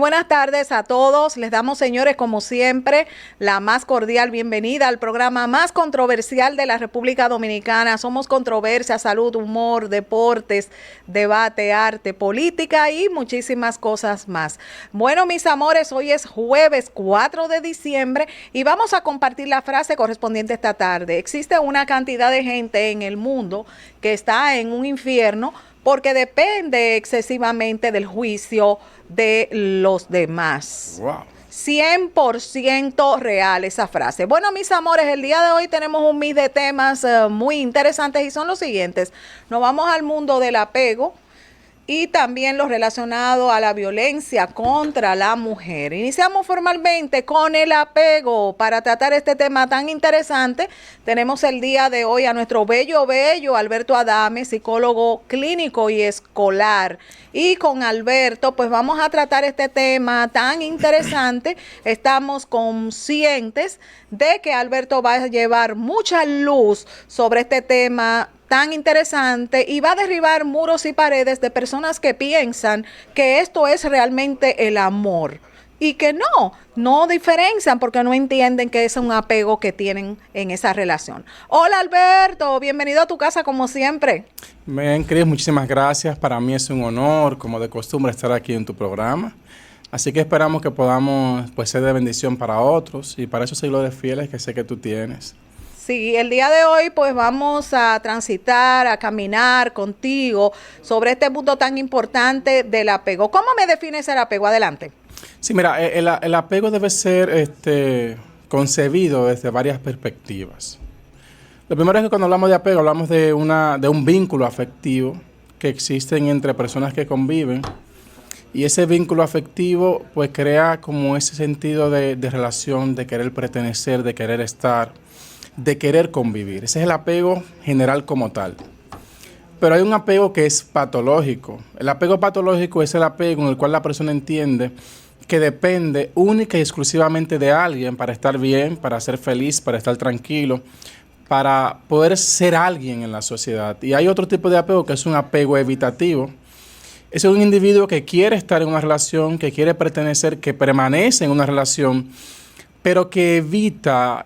buenas tardes a todos. Les damos, señores, como siempre, la más cordial bienvenida al programa más controversial de la República Dominicana. Somos controversia, salud, humor, deportes, debate, arte, política y muchísimas cosas más. Bueno, mis amores, hoy es jueves 4 de diciembre y vamos a compartir la frase correspondiente esta tarde. Existe una cantidad de gente en el mundo que está en un infierno porque depende excesivamente del juicio de los demás. Wow. 100% real esa frase. Bueno, mis amores, el día de hoy tenemos un mix de temas muy interesantes y son los siguientes. Nos vamos al mundo del apego y también lo relacionado a la violencia contra la mujer. Iniciamos formalmente con el apego. Para tratar este tema tan interesante, tenemos el día de hoy a nuestro bello Alberto Adame, psicólogo clínico y escolar. Y con Alberto, pues vamos a tratar este tema tan interesante. Estamos conscientes de que Alberto va a llevar mucha luz sobre este tema tan interesante y va a derribar muros y paredes de personas que piensan que esto es realmente el amor y que no diferencian porque no entienden que es un apego que tienen en esa relación. Hola Alberto, bienvenido a tu casa como siempre. Bien, Cris, muchísimas gracias. Para mí es un honor, como de costumbre, estar aquí en tu programa. Así que esperamos que podamos ser de bendición para otros y para esos seguidores fieles que sé que tú tienes. Sí, el día de hoy pues vamos a transitar, a caminar contigo sobre este punto tan importante del apego. ¿Cómo me defines el apego? Adelante. Sí, mira, el apego debe ser concebido desde varias perspectivas. Lo primero es que cuando hablamos de apego hablamos de un vínculo afectivo que existe entre personas que conviven y ese vínculo afectivo pues crea como ese sentido de relación, de querer pertenecer, de querer estar, de querer convivir. Ese es el apego general como tal. Pero hay un apego que es patológico. El apego patológico es el apego en el cual la persona entiende que depende única y exclusivamente de alguien para estar bien, para ser feliz, para estar tranquilo, para poder ser alguien en la sociedad. Y hay otro tipo de apego que es un apego evitativo. Es un individuo que quiere estar en una relación, que quiere pertenecer, que permanece en una relación, pero que evita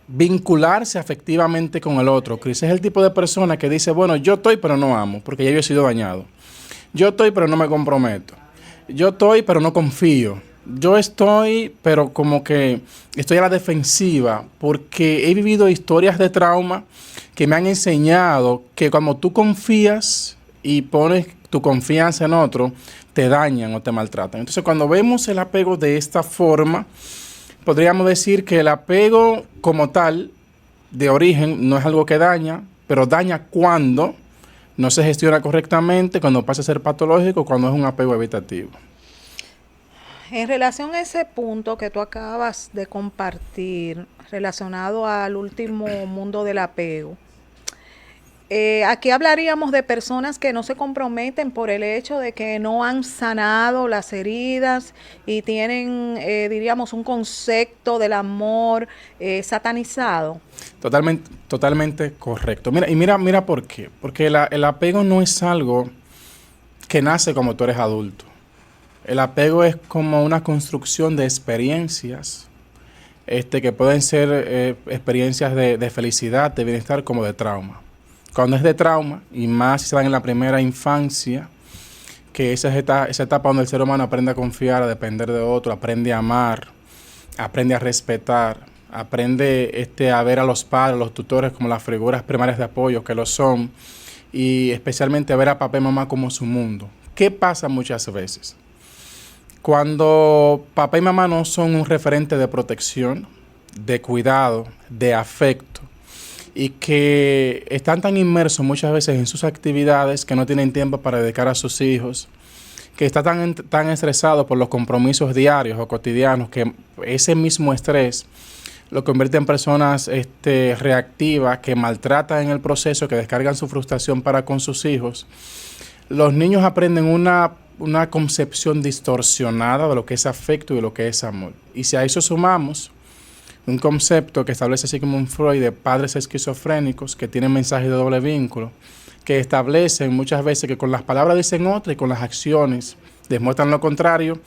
vincularse afectivamente con el otro. Chris es el tipo de persona que dice, bueno, yo estoy pero no amo, porque ya yo he sido dañado. Yo estoy pero no me comprometo. Yo estoy pero no confío. Yo estoy pero como que estoy a la defensiva, porque he vivido historias de trauma que me han enseñado que cuando tú confías y pones tu confianza en otro, te dañan o te maltratan. Entonces, cuando vemos el apego de esta forma, podríamos decir que el apego como tal, de origen, no es algo que daña, pero daña cuando no se gestiona correctamente, cuando pasa a ser patológico, cuando es un apego evitativo. En relación a ese punto que tú acabas de compartir, relacionado al último mundo del apego, aquí hablaríamos de personas que no se comprometen por el hecho de que no han sanado las heridas y tienen, diríamos, un concepto del amor satanizado. Totalmente correcto. Mira por qué. Porque el apego no es algo que nace como tú eres adulto. El apego es como una construcción de experiencias que pueden ser experiencias de felicidad, de bienestar, como de trauma. Cuando es de trauma, y más si se dan en la primera infancia, que esa etapa donde el ser humano aprende a confiar, a depender de otro, aprende a amar, aprende a respetar, aprende a ver a los padres, los tutores como las figuras primarias de apoyo que lo son, y especialmente a ver a papá y mamá como su mundo. ¿Qué pasa muchas veces? Cuando papá y mamá no son un referente de protección, de cuidado, de afecto, y que están tan inmersos muchas veces en sus actividades que no tienen tiempo para dedicar a sus hijos, que están tan estresados por los compromisos diarios o cotidianos que ese mismo estrés lo convierte en personas reactivas, que maltratan en el proceso, que descargan su frustración para con sus hijos. Los niños aprenden una concepción distorsionada de lo que es afecto y de lo que es amor. Y si a eso sumamos un concepto que establece Sigmund Freud de padres esquizofrénicos que tienen mensajes de doble vínculo, que establecen muchas veces que con las palabras dicen otra y con las acciones demuestran lo contrario.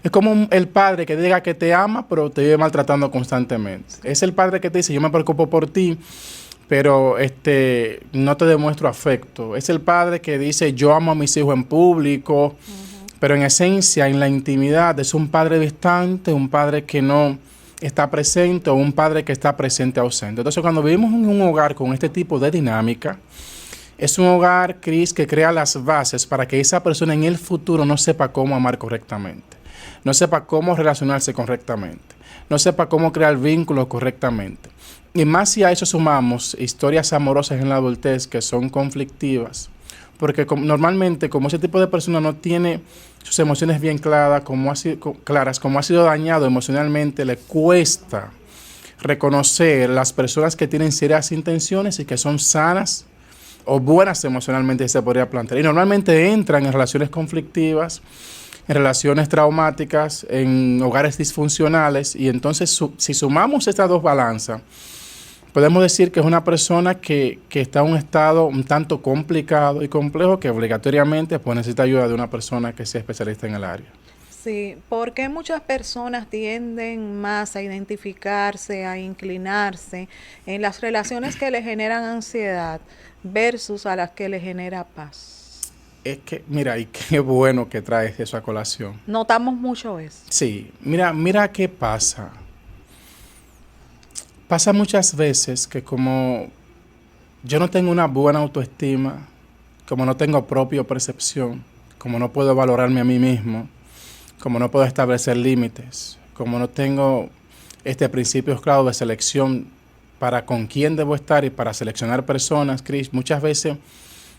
Es como el padre que diga que te ama, pero te vive maltratando constantemente. Es el padre que te dice, yo me preocupo por ti, pero no te demuestro afecto. Es el padre que dice, yo amo a mis hijos en público, pero en esencia, en la intimidad, es un padre distante, un padre que no está presente o un padre que está presente ausente. Entonces, cuando vivimos en un hogar con este tipo de dinámica, es un hogar, Cris, que crea las bases para que esa persona en el futuro no sepa cómo amar correctamente, no sepa cómo relacionarse correctamente, no sepa cómo crear vínculos correctamente. Y más si a eso sumamos historias amorosas en la adultez que son conflictivas, porque normalmente como ese tipo de persona no tiene sus emociones bien claras, como ha sido dañado emocionalmente, le cuesta reconocer las personas que tienen serias intenciones y que son sanas o buenas emocionalmente, se podría plantear. Y normalmente entran en relaciones conflictivas, en relaciones traumáticas, en hogares disfuncionales. Y entonces, si sumamos estas dos balanzas, podemos decir que es una persona que está en un estado un tanto complicado y complejo, que obligatoriamente pues, necesita ayuda de una persona que sea especialista en el área. Sí, porque muchas personas tienden más a identificarse, a inclinarse en las relaciones que le generan ansiedad versus a las que le genera paz. Es que, mira, y qué bueno que traes eso a colación. Notamos mucho eso. Sí, mira qué pasa. Pasa muchas veces que como yo no tengo una buena autoestima, como no tengo propia percepción, como no puedo valorarme a mí mismo, como no puedo establecer límites, como no tengo principios claros de selección para con quién debo estar y para seleccionar personas, Cris, muchas veces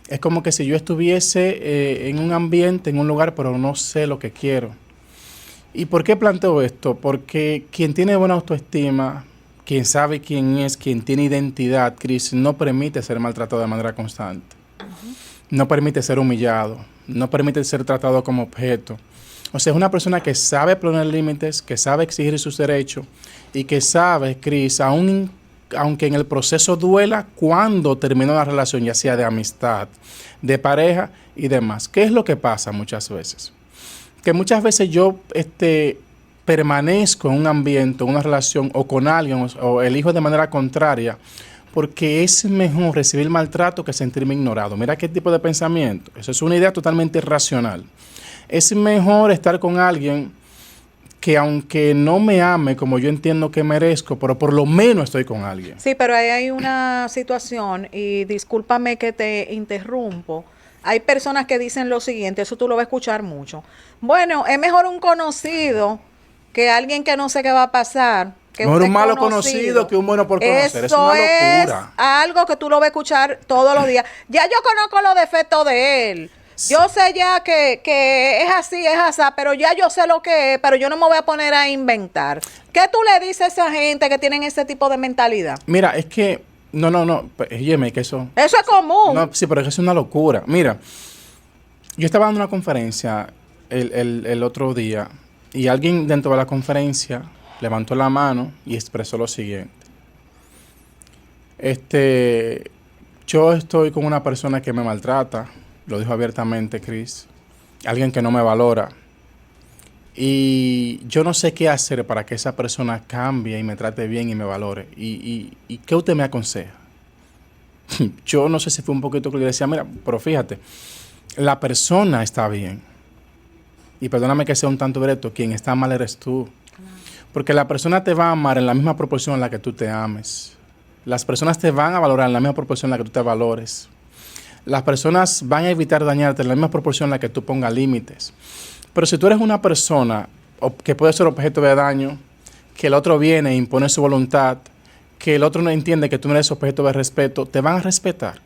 es como que si yo estuviese en un ambiente, en un lugar, pero no sé lo que quiero. ¿Y por qué planteo esto? Porque quien tiene buena autoestima, quien sabe quién es, quien tiene identidad, Cris, no permite ser maltratado de manera constante. No permite ser humillado, no permite ser tratado como objeto. O sea, es una persona que sabe poner límites, que sabe exigir sus derechos y que sabe, Cris, aunque en el proceso duela, cuando terminó la relación, ya sea de amistad, de pareja y demás. ¿Qué es lo que pasa muchas veces? Que muchas veces yo permanezco en un ambiente, en una relación o con alguien o elijo de manera contraria porque es mejor recibir maltrato que sentirme ignorado. Mira qué tipo de pensamiento. Eso es una idea totalmente irracional. Es mejor estar con alguien que aunque no me ame como yo entiendo que merezco, pero por lo menos estoy con alguien. Sí, pero ahí hay una situación, y discúlpame que te interrumpo. Hay personas que dicen lo siguiente, eso tú lo vas a escuchar mucho. Bueno, es mejor un conocido que alguien que no sé qué va a pasar. Mejor un malo conocido que un bueno por conocer. Es una locura. Es algo que tú lo vas a escuchar todos los días. Ya yo conozco los defectos de él. Yo sé ya que es así, pero ya yo sé lo que es, pero yo no me voy a poner a inventar. ¿Qué tú le dices a esa gente que tienen ese tipo de mentalidad? Mira, es que, no, óyeme, que eso... Eso es común. No, sí, pero es una locura. Mira, yo estaba dando una conferencia el otro día y alguien dentro de la conferencia levantó la mano y expresó lo siguiente. Yo estoy con una persona que me maltrata. Lo dijo abiertamente, Cris. Alguien que no me valora. Y yo no sé qué hacer para que esa persona cambie y me trate bien y me valore. ¿Y qué usted me aconseja? Yo no sé si fue un poquito que le decía, mira, pero fíjate, la persona está bien. Y perdóname que sea un tanto directo, quien está mal eres tú. Porque la persona te va a amar en la misma proporción en la que tú te ames. Las personas te van a valorar en la misma proporción en la que tú te valores. Las personas van a evitar dañarte en la misma proporción en la que tú pongas límites. Pero si tú eres una persona que puede ser objeto de daño, que el otro viene e impone su voluntad, que el otro no entiende que tú no eres objeto de respeto, ¿te van a respetar?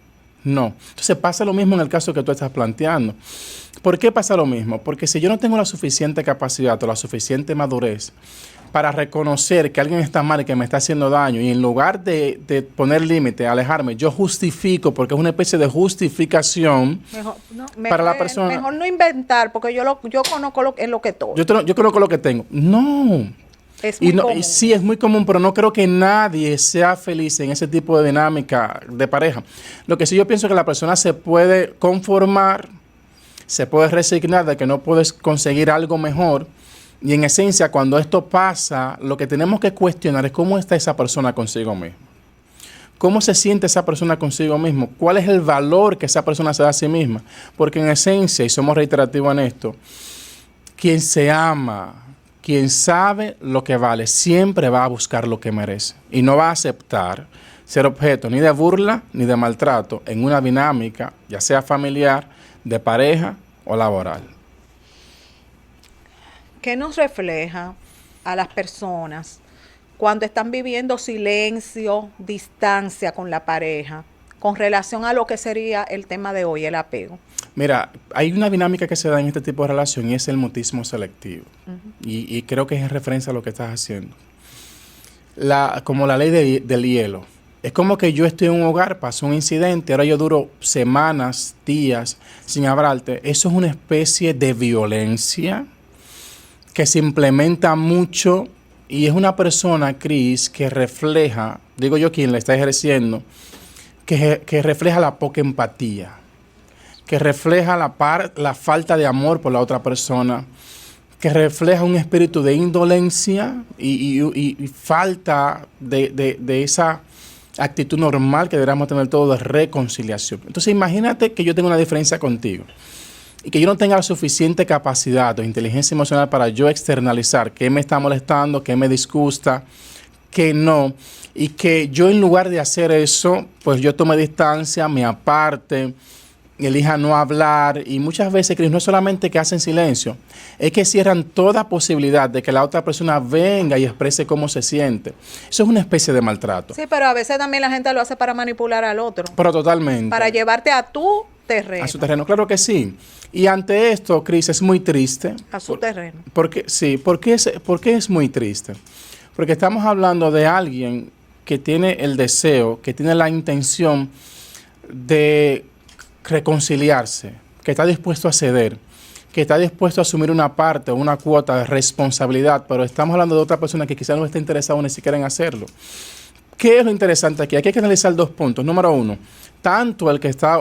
No. Entonces pasa lo mismo en el caso que tú estás planteando. ¿Por qué pasa lo mismo? Porque si yo no tengo la suficiente capacidad o la suficiente madurez para reconocer que alguien está mal y que me está haciendo daño, y en lugar de poner límite, alejarme, yo justifico, porque es una especie de justificación para la persona. Mejor no inventar, porque yo conozco lo que estoy. Yo conozco lo que tengo. No. Es muy común. Y sí, es muy común, pero no creo que nadie sea feliz en ese tipo de dinámica de pareja. Lo que sí yo pienso es que la persona se puede conformar, se puede resignar de que no puedes conseguir algo mejor. Y en esencia, cuando esto pasa, lo que tenemos que cuestionar es cómo está esa persona consigo misma. ¿Cómo se siente esa persona consigo mismo? ¿Cuál es el valor que esa persona se da a sí misma? Porque en esencia, y somos reiterativos en esto, quien se ama, quien sabe lo que vale, siempre va a buscar lo que merece. Y no va a aceptar ser objeto ni de burla ni de maltrato en una dinámica, ya sea familiar, de pareja o laboral. ¿Qué nos refleja a las personas cuando están viviendo silencio, distancia con la pareja, con relación a lo que sería el tema de hoy, el apego? Mira, hay una dinámica que se da en este tipo de relación y es el mutismo selectivo. Y creo que es en referencia a lo que estás haciendo. Como la ley del hielo. Es como que yo estoy en un hogar, pasó un incidente, ahora yo duro semanas, días sin hablarte. Eso es una especie de violencia que se implementa mucho y es una persona, Cris, que refleja, digo yo quien la está ejerciendo, que refleja la poca empatía, que refleja la falta de amor por la otra persona, que refleja un espíritu de indolencia y falta de esa actitud normal que deberíamos tener todos de reconciliación. Entonces imagínate que yo tengo una diferencia contigo y que yo no tenga la suficiente capacidad o inteligencia emocional para yo externalizar qué me está molestando, qué me disgusta, qué no, y que yo en lugar de hacer eso, pues yo tome distancia, me aparte, elija no hablar, y muchas veces, Cris, no es solamente que hacen silencio, es que cierran toda posibilidad de que la otra persona venga y exprese cómo se siente. Eso es una especie de maltrato. Sí, pero a veces también la gente lo hace para manipular al otro. Pero totalmente. Para llevarte a tu terreno. A su terreno, claro que sí. Y ante esto, Cris, es muy triste. A su terreno. Porque, sí, ¿por qué es muy triste? Porque estamos hablando de alguien que tiene el deseo, que tiene la intención de reconciliarse, que está dispuesto a ceder, que está dispuesto a asumir una parte o una cuota de responsabilidad, pero estamos hablando de otra persona que quizás no esté interesada ni siquiera en hacerlo. ¿Qué es lo interesante aquí? Aquí hay que analizar 2 puntos. Número 1, tanto el que está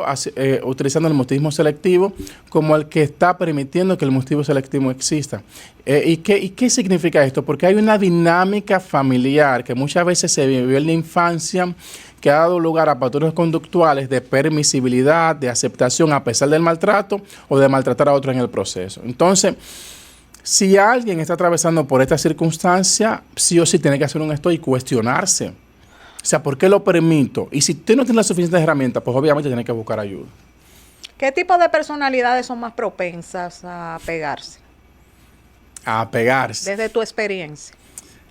utilizando el mutismo selectivo como el que está permitiendo que el mutismo selectivo exista. ¿Y qué significa esto? Porque hay una dinámica familiar que muchas veces se vivió en la infancia que ha dado lugar a patrones conductuales de permisibilidad, de aceptación a pesar del maltrato o de maltratar a otro en el proceso. Entonces, si alguien está atravesando por esta circunstancia, sí o sí tiene que hacer un esto y cuestionarse. O sea, ¿por qué lo permito? Y si usted no tiene las suficientes herramientas, pues obviamente tiene que buscar ayuda. ¿Qué tipo de personalidades son más propensas a pegarse? A pegarse. Desde tu experiencia.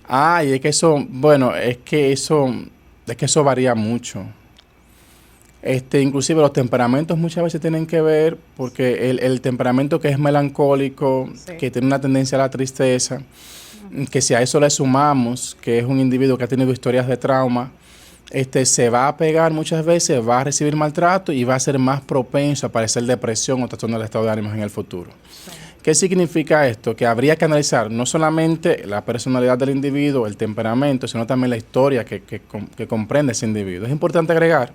Ay, es que eso, bueno, es que eso varía mucho. Inclusive los temperamentos muchas veces tienen que ver porque el temperamento que es melancólico, sí, que tiene una tendencia a la tristeza, que si a eso le sumamos que es un individuo que ha tenido historias de trauma, se va a pegar muchas veces, va a recibir maltrato y va a ser más propenso a padecer depresión o trastorno del estado de ánimo en el futuro. Sí. ¿Qué significa esto? Que habría que analizar no solamente la personalidad del individuo, el temperamento, sino también la historia que comprende ese individuo. Es importante agregar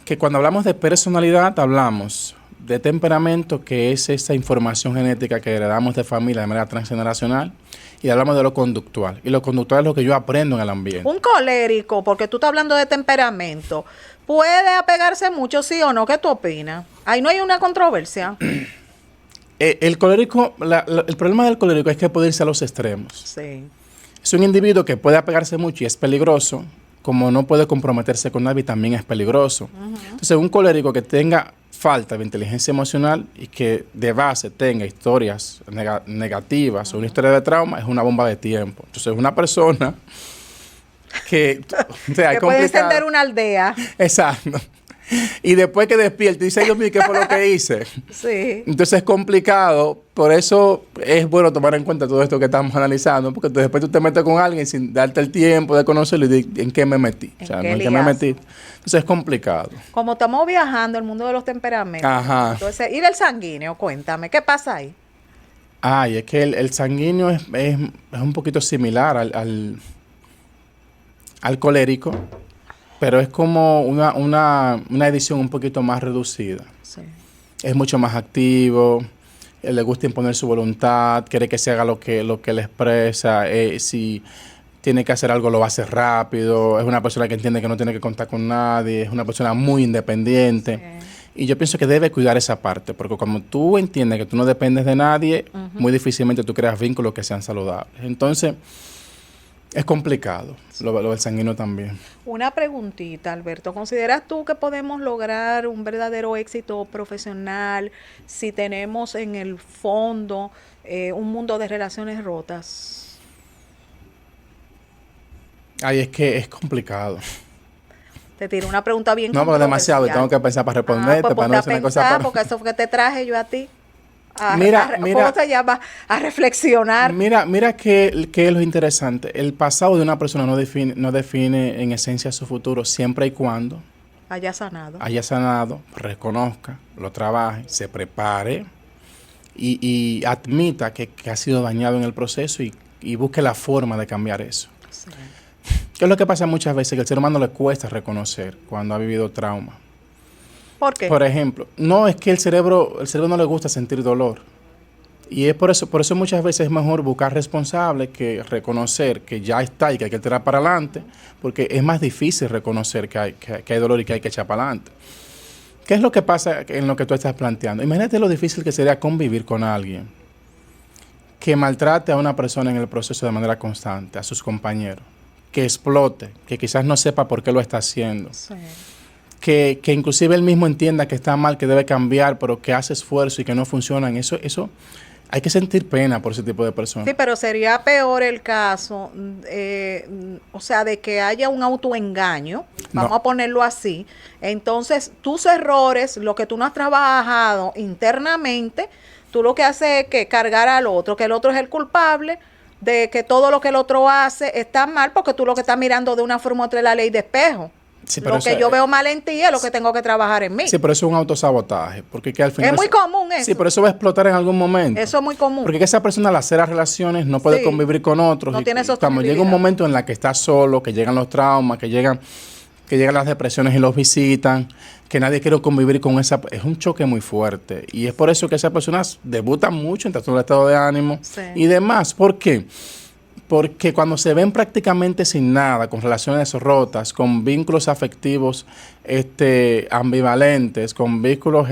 que cuando hablamos de personalidad, hablamos de temperamento, que es esa información genética que heredamos de familia de manera transgeneracional, y hablamos de lo conductual. Y lo conductual es lo que yo aprendo en el ambiente. Un colérico, porque tú estás hablando de temperamento, ¿puede apegarse mucho, sí o no? ¿Qué tú opinas? Ahí no hay una controversia. El colérico, el problema del colérico es que puede irse a los extremos. Sí. Es un individuo que puede apegarse mucho y es peligroso, como no puede comprometerse con nadie, también es peligroso. Entonces, un colérico que tenga falta de inteligencia emocional y que de base tenga historias negativas o una historia de trauma, es una bomba de tiempo. Entonces, una persona que que puede encender una aldea. Exacto. Y después que despierte, dice, Dios mío, ¿qué fue lo que hice? Sí. Entonces es complicado, por eso es bueno tomar en cuenta todo esto que estamos analizando, porque después tú te metes con alguien sin darte el tiempo de conocerlo y de en qué me metí. O sea, ¿en qué me metí? Entonces es complicado. Como estamos viajando el mundo de los temperamentos. Ajá. Entonces, y del sanguíneo, cuéntame, ¿qué pasa ahí? Ay, es que el sanguíneo es un poquito similar al colérico, pero es como una edición un poquito más reducida. Sí. es mucho más activo, le gusta imponer su voluntad, quiere que se haga lo que le expresa, si tiene que hacer algo lo va a hacer rápido, es una persona que entiende que no tiene que contar con nadie, es una persona muy independiente. Sí. Y yo pienso que debe cuidar esa parte, porque como tú entiendes que tú no dependes de nadie, muy difícilmente tú creas vínculos que sean saludables. Entonces, es complicado, lo del sanguíneo también. Una preguntita, Alberto. ¿Consideras tú que podemos lograr un verdadero éxito profesional si tenemos en el fondo un mundo de relaciones rotas? Ay, es que es complicado. Te tiro una pregunta bien No, porque demasiado, tengo que pensar para responderte, pues para no decir una cosa. Para... porque eso fue que te traje yo a ti. Mira, ¿cómo se llama? A reflexionar. Mira que es lo interesante. El pasado de una persona no define en esencia su futuro, siempre y cuando haya sanado, reconozca, lo trabaje, se prepare y admita que ha sido dañado en el proceso y busque la forma de cambiar eso. Sí. ¿Qué es lo que pasa muchas veces? Que al ser humano le cuesta reconocer cuando ha vivido trauma. ¿Por qué? Por ejemplo, no es que el cerebro no le gusta sentir dolor. Y es por eso muchas veces es mejor buscar responsables que reconocer que ya está y que hay que tirar para adelante, porque es más difícil reconocer que hay dolor y que hay que echar para adelante. ¿Qué es lo que pasa en lo que tú estás planteando? Imagínate lo difícil que sería convivir con alguien que maltrate a una persona en el proceso de manera constante, a sus compañeros, que explote, que quizás no sepa por qué lo está haciendo. Sí. Que inclusive él mismo entienda que está mal, que debe cambiar, pero que hace esfuerzo y que no funcionan. Eso hay que sentir pena por ese tipo de personas. Sí, pero sería peor el caso, o sea, de que haya un autoengaño, vamos a ponerlo así. Entonces, tus errores, lo que tú no has trabajado internamente, tú lo que haces es que cargar al otro, que el otro es el culpable de que todo lo que el otro hace está mal, porque tú lo que estás mirando de una forma u otra es la ley de espejo. Sí, lo que yo veo mal en ti es lo que tengo que trabajar en mí. Sí, pero eso es un autosabotaje. Porque que al final es muy común eso. Sí, pero eso va a explotar en algún momento. Eso es muy común. Porque que esa persona al hacer las relaciones no puede convivir con otros. No tiene sostenibilidad. Llega un momento en la que está solo, que llegan los traumas, que llegan las depresiones y los visitan, que nadie quiere convivir con esa... Es un choque muy fuerte. Y es por eso que esas personas debutan mucho en trastorno de estado de ánimo y demás. ¿Por qué? Porque cuando se ven prácticamente sin nada, con relaciones rotas, con vínculos afectivos ambivalentes, con vínculos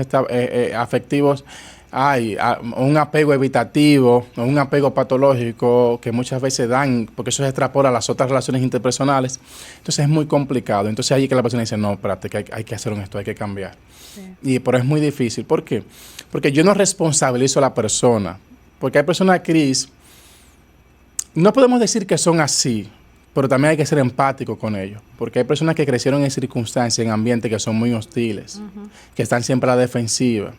afectivos, un apego evitativo, un apego patológico que muchas veces dan, porque eso se extrapola a las otras relaciones interpersonales, entonces es muy complicado. Entonces ahí que la persona dice, no, espérate, que hay que hacer esto, hay que cambiar. Sí. Pero es muy difícil. ¿Por qué? Porque yo no responsabilizo a la persona, porque hay personas, Cris, no podemos decir que son así, pero también hay que ser empático con ellos, porque hay personas que crecieron en circunstancias, en ambientes que son muy hostiles, que están siempre a la defensiva,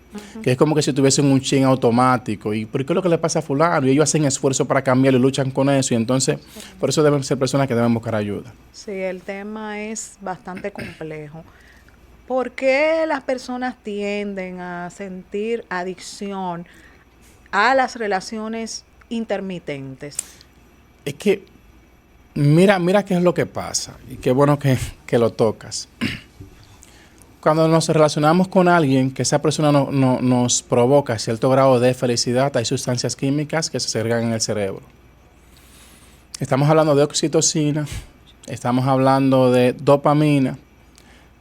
que es como que si tuviesen un chin automático, y ¿por qué es lo que le pasa a fulano? Y ellos hacen esfuerzo para cambiarlo y luchan con eso, y entonces por eso deben ser personas que deben buscar ayuda. Sí, el tema es bastante complejo. ¿Por qué las personas tienden a sentir adicción a las relaciones intermitentes? Es que, mira qué es lo que pasa, y qué bueno que lo tocas. Cuando nos relacionamos con alguien, que esa persona nos provoca cierto grado de felicidad, hay sustancias químicas que se segregan en el cerebro. Estamos hablando de oxitocina, estamos hablando de dopamina,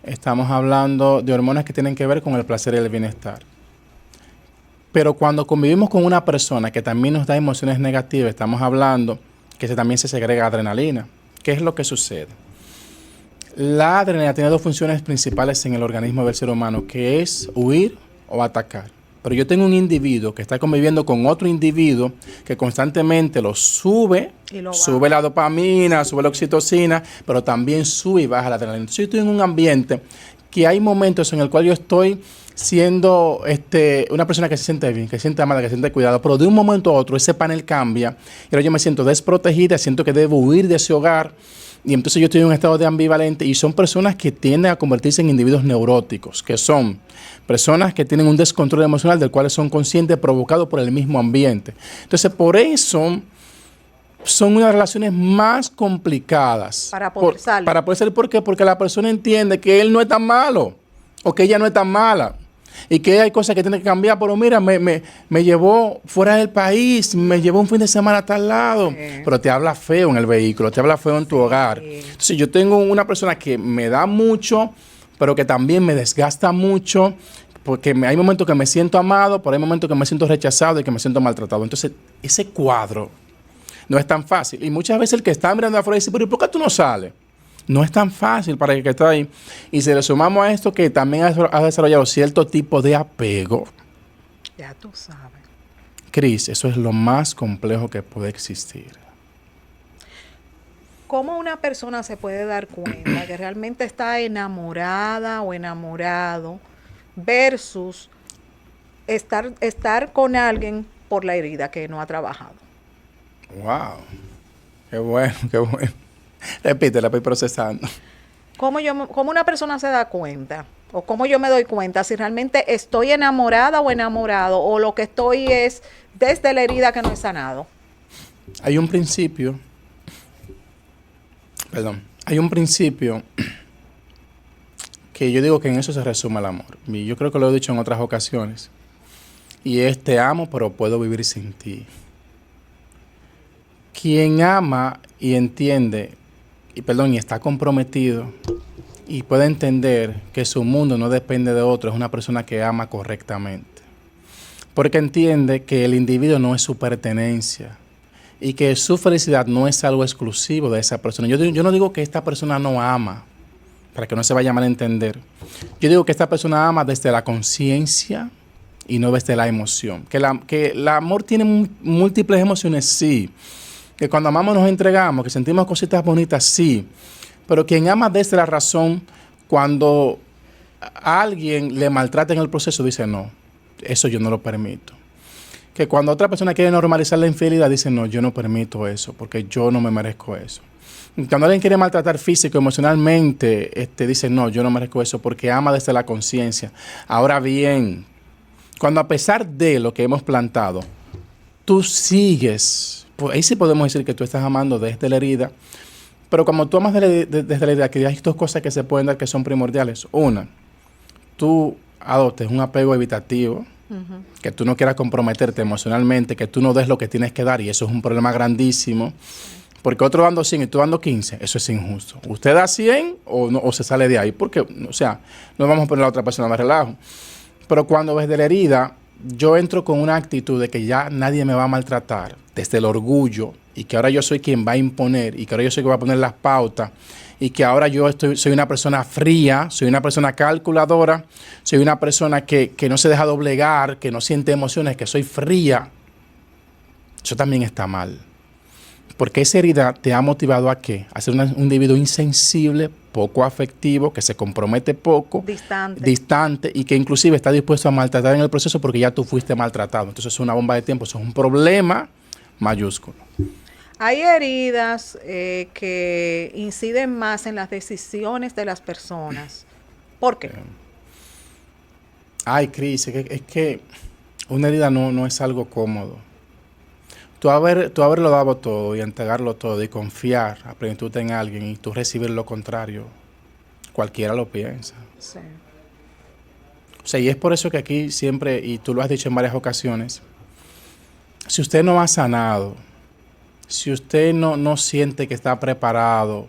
estamos hablando de hormonas que tienen que ver con el placer y el bienestar. Pero cuando convivimos con una persona que también nos da emociones negativas, estamos hablando que también se segrega adrenalina. ¿Qué es lo que sucede? La adrenalina tiene dos funciones principales en el organismo del ser humano, que es huir o atacar. Pero yo tengo un individuo que está conviviendo con otro individuo que constantemente lo sube la dopamina, sube la oxitocina, pero también sube y baja la adrenalina. Entonces yo estoy en un ambiente que hay momentos en el cual yo estoy siendo una persona que se siente bien, que se siente amada, que se siente cuidada, pero de un momento a otro ese panel cambia y ahora yo me siento desprotegida, siento que debo huir de ese hogar y entonces yo estoy en un estado de ambivalente y son personas que tienden a convertirse en individuos neuróticos, que son personas que tienen un descontrol emocional del cual son conscientes provocado por el mismo ambiente. Entonces por eso son unas relaciones más complicadas. Para poder salir. ¿Por qué? Porque la persona entiende que él no es tan malo o que ella no es tan mala. Y que hay cosas que tienen que cambiar, pero mira, me llevó fuera del país, me llevó un fin de semana a tal lado. Sí. Pero te habla feo en el vehículo, te habla feo en tu hogar. Entonces yo tengo una persona que me da mucho, pero que también me desgasta mucho, porque hay momentos que me siento amado, pero hay momentos que me siento rechazado y que me siento maltratado. Entonces ese cuadro no es tan fácil. Y muchas veces el que está mirando afuera dice, pero ¿por qué tú no sales? No es tan fácil para el que está ahí. Y si le sumamos a esto que también has desarrollado cierto tipo de apego. Ya tú sabes. Cris, eso es lo más complejo que puede existir. ¿Cómo una persona se puede dar cuenta que realmente está enamorada o enamorado versus estar con alguien por la herida que no ha trabajado? Wow. Qué bueno, qué bueno. Repítela, estoy procesando. ¿Cómo una persona se da cuenta? ¿O cómo yo me doy cuenta si realmente estoy enamorada o enamorado? ¿O lo que estoy es desde la herida que no he sanado? Hay un principio que yo digo que en eso se resume el amor. Y yo creo que lo he dicho en otras ocasiones. Y es, te amo, pero puedo vivir sin ti. Quien ama y entiende, y está comprometido y puede entender que su mundo no depende de otro, es una persona que ama correctamente. Porque entiende que el individuo no es su pertenencia y que su felicidad no es algo exclusivo de esa persona. Yo no digo que esta persona no ama, para que no se vaya a malentender. Yo digo que esta persona ama desde la conciencia y no desde la emoción. Que el amor tiene múltiples emociones, sí. Que cuando amamos nos entregamos, que sentimos cositas bonitas, sí. Pero quien ama desde la razón, cuando a alguien le maltrata en el proceso, dice no, eso yo no lo permito. Que cuando otra persona quiere normalizar la infidelidad, dice no, yo no permito eso, porque yo no me merezco eso. Cuando alguien quiere maltratar físico, emocionalmente, dice no, yo no merezco eso, porque ama desde la conciencia. Ahora bien, cuando a pesar de lo que hemos plantado, tú sigues, pues ahí sí podemos decir que tú estás amando desde la herida, pero como tú amas desde la herida, que hay dos cosas que se pueden dar que son primordiales. Una, tú adoptes un apego evitativo, que tú no quieras comprometerte emocionalmente, que tú no des lo que tienes que dar, y eso es un problema grandísimo, porque otro dando 100 y tú dando 15, eso es injusto. Usted da 100 o se sale de ahí, porque, o sea, no vamos a poner a la otra persona de relajo. Pero cuando ves de la herida, yo entro con una actitud de que ya nadie me va a maltratar desde el orgullo y que ahora yo soy quien va a imponer y que ahora yo soy quien va a poner las pautas y que ahora yo soy una persona fría, soy una persona calculadora, soy una persona que no se deja doblegar, que no siente emociones, que soy fría. Eso también está mal. Porque esa herida te ha motivado ¿a qué? A ser un individuo insensible, poco afectivo, que se compromete poco, distante y que inclusive está dispuesto a maltratar en el proceso porque ya tú fuiste maltratado. Entonces es una bomba de tiempo, eso es un problema mayúsculo. Hay heridas que inciden más en las decisiones de las personas. ¿Por qué? Ay, Cris, es que una herida no es algo cómodo. Tú haberlo dado todo y entregarlo todo y confiar a plenitud en alguien y tú recibir lo contrario, cualquiera lo piensa. Sí. O sea, y es por eso que aquí siempre, y tú lo has dicho en varias ocasiones, si usted no ha sanado, si usted no siente que está preparado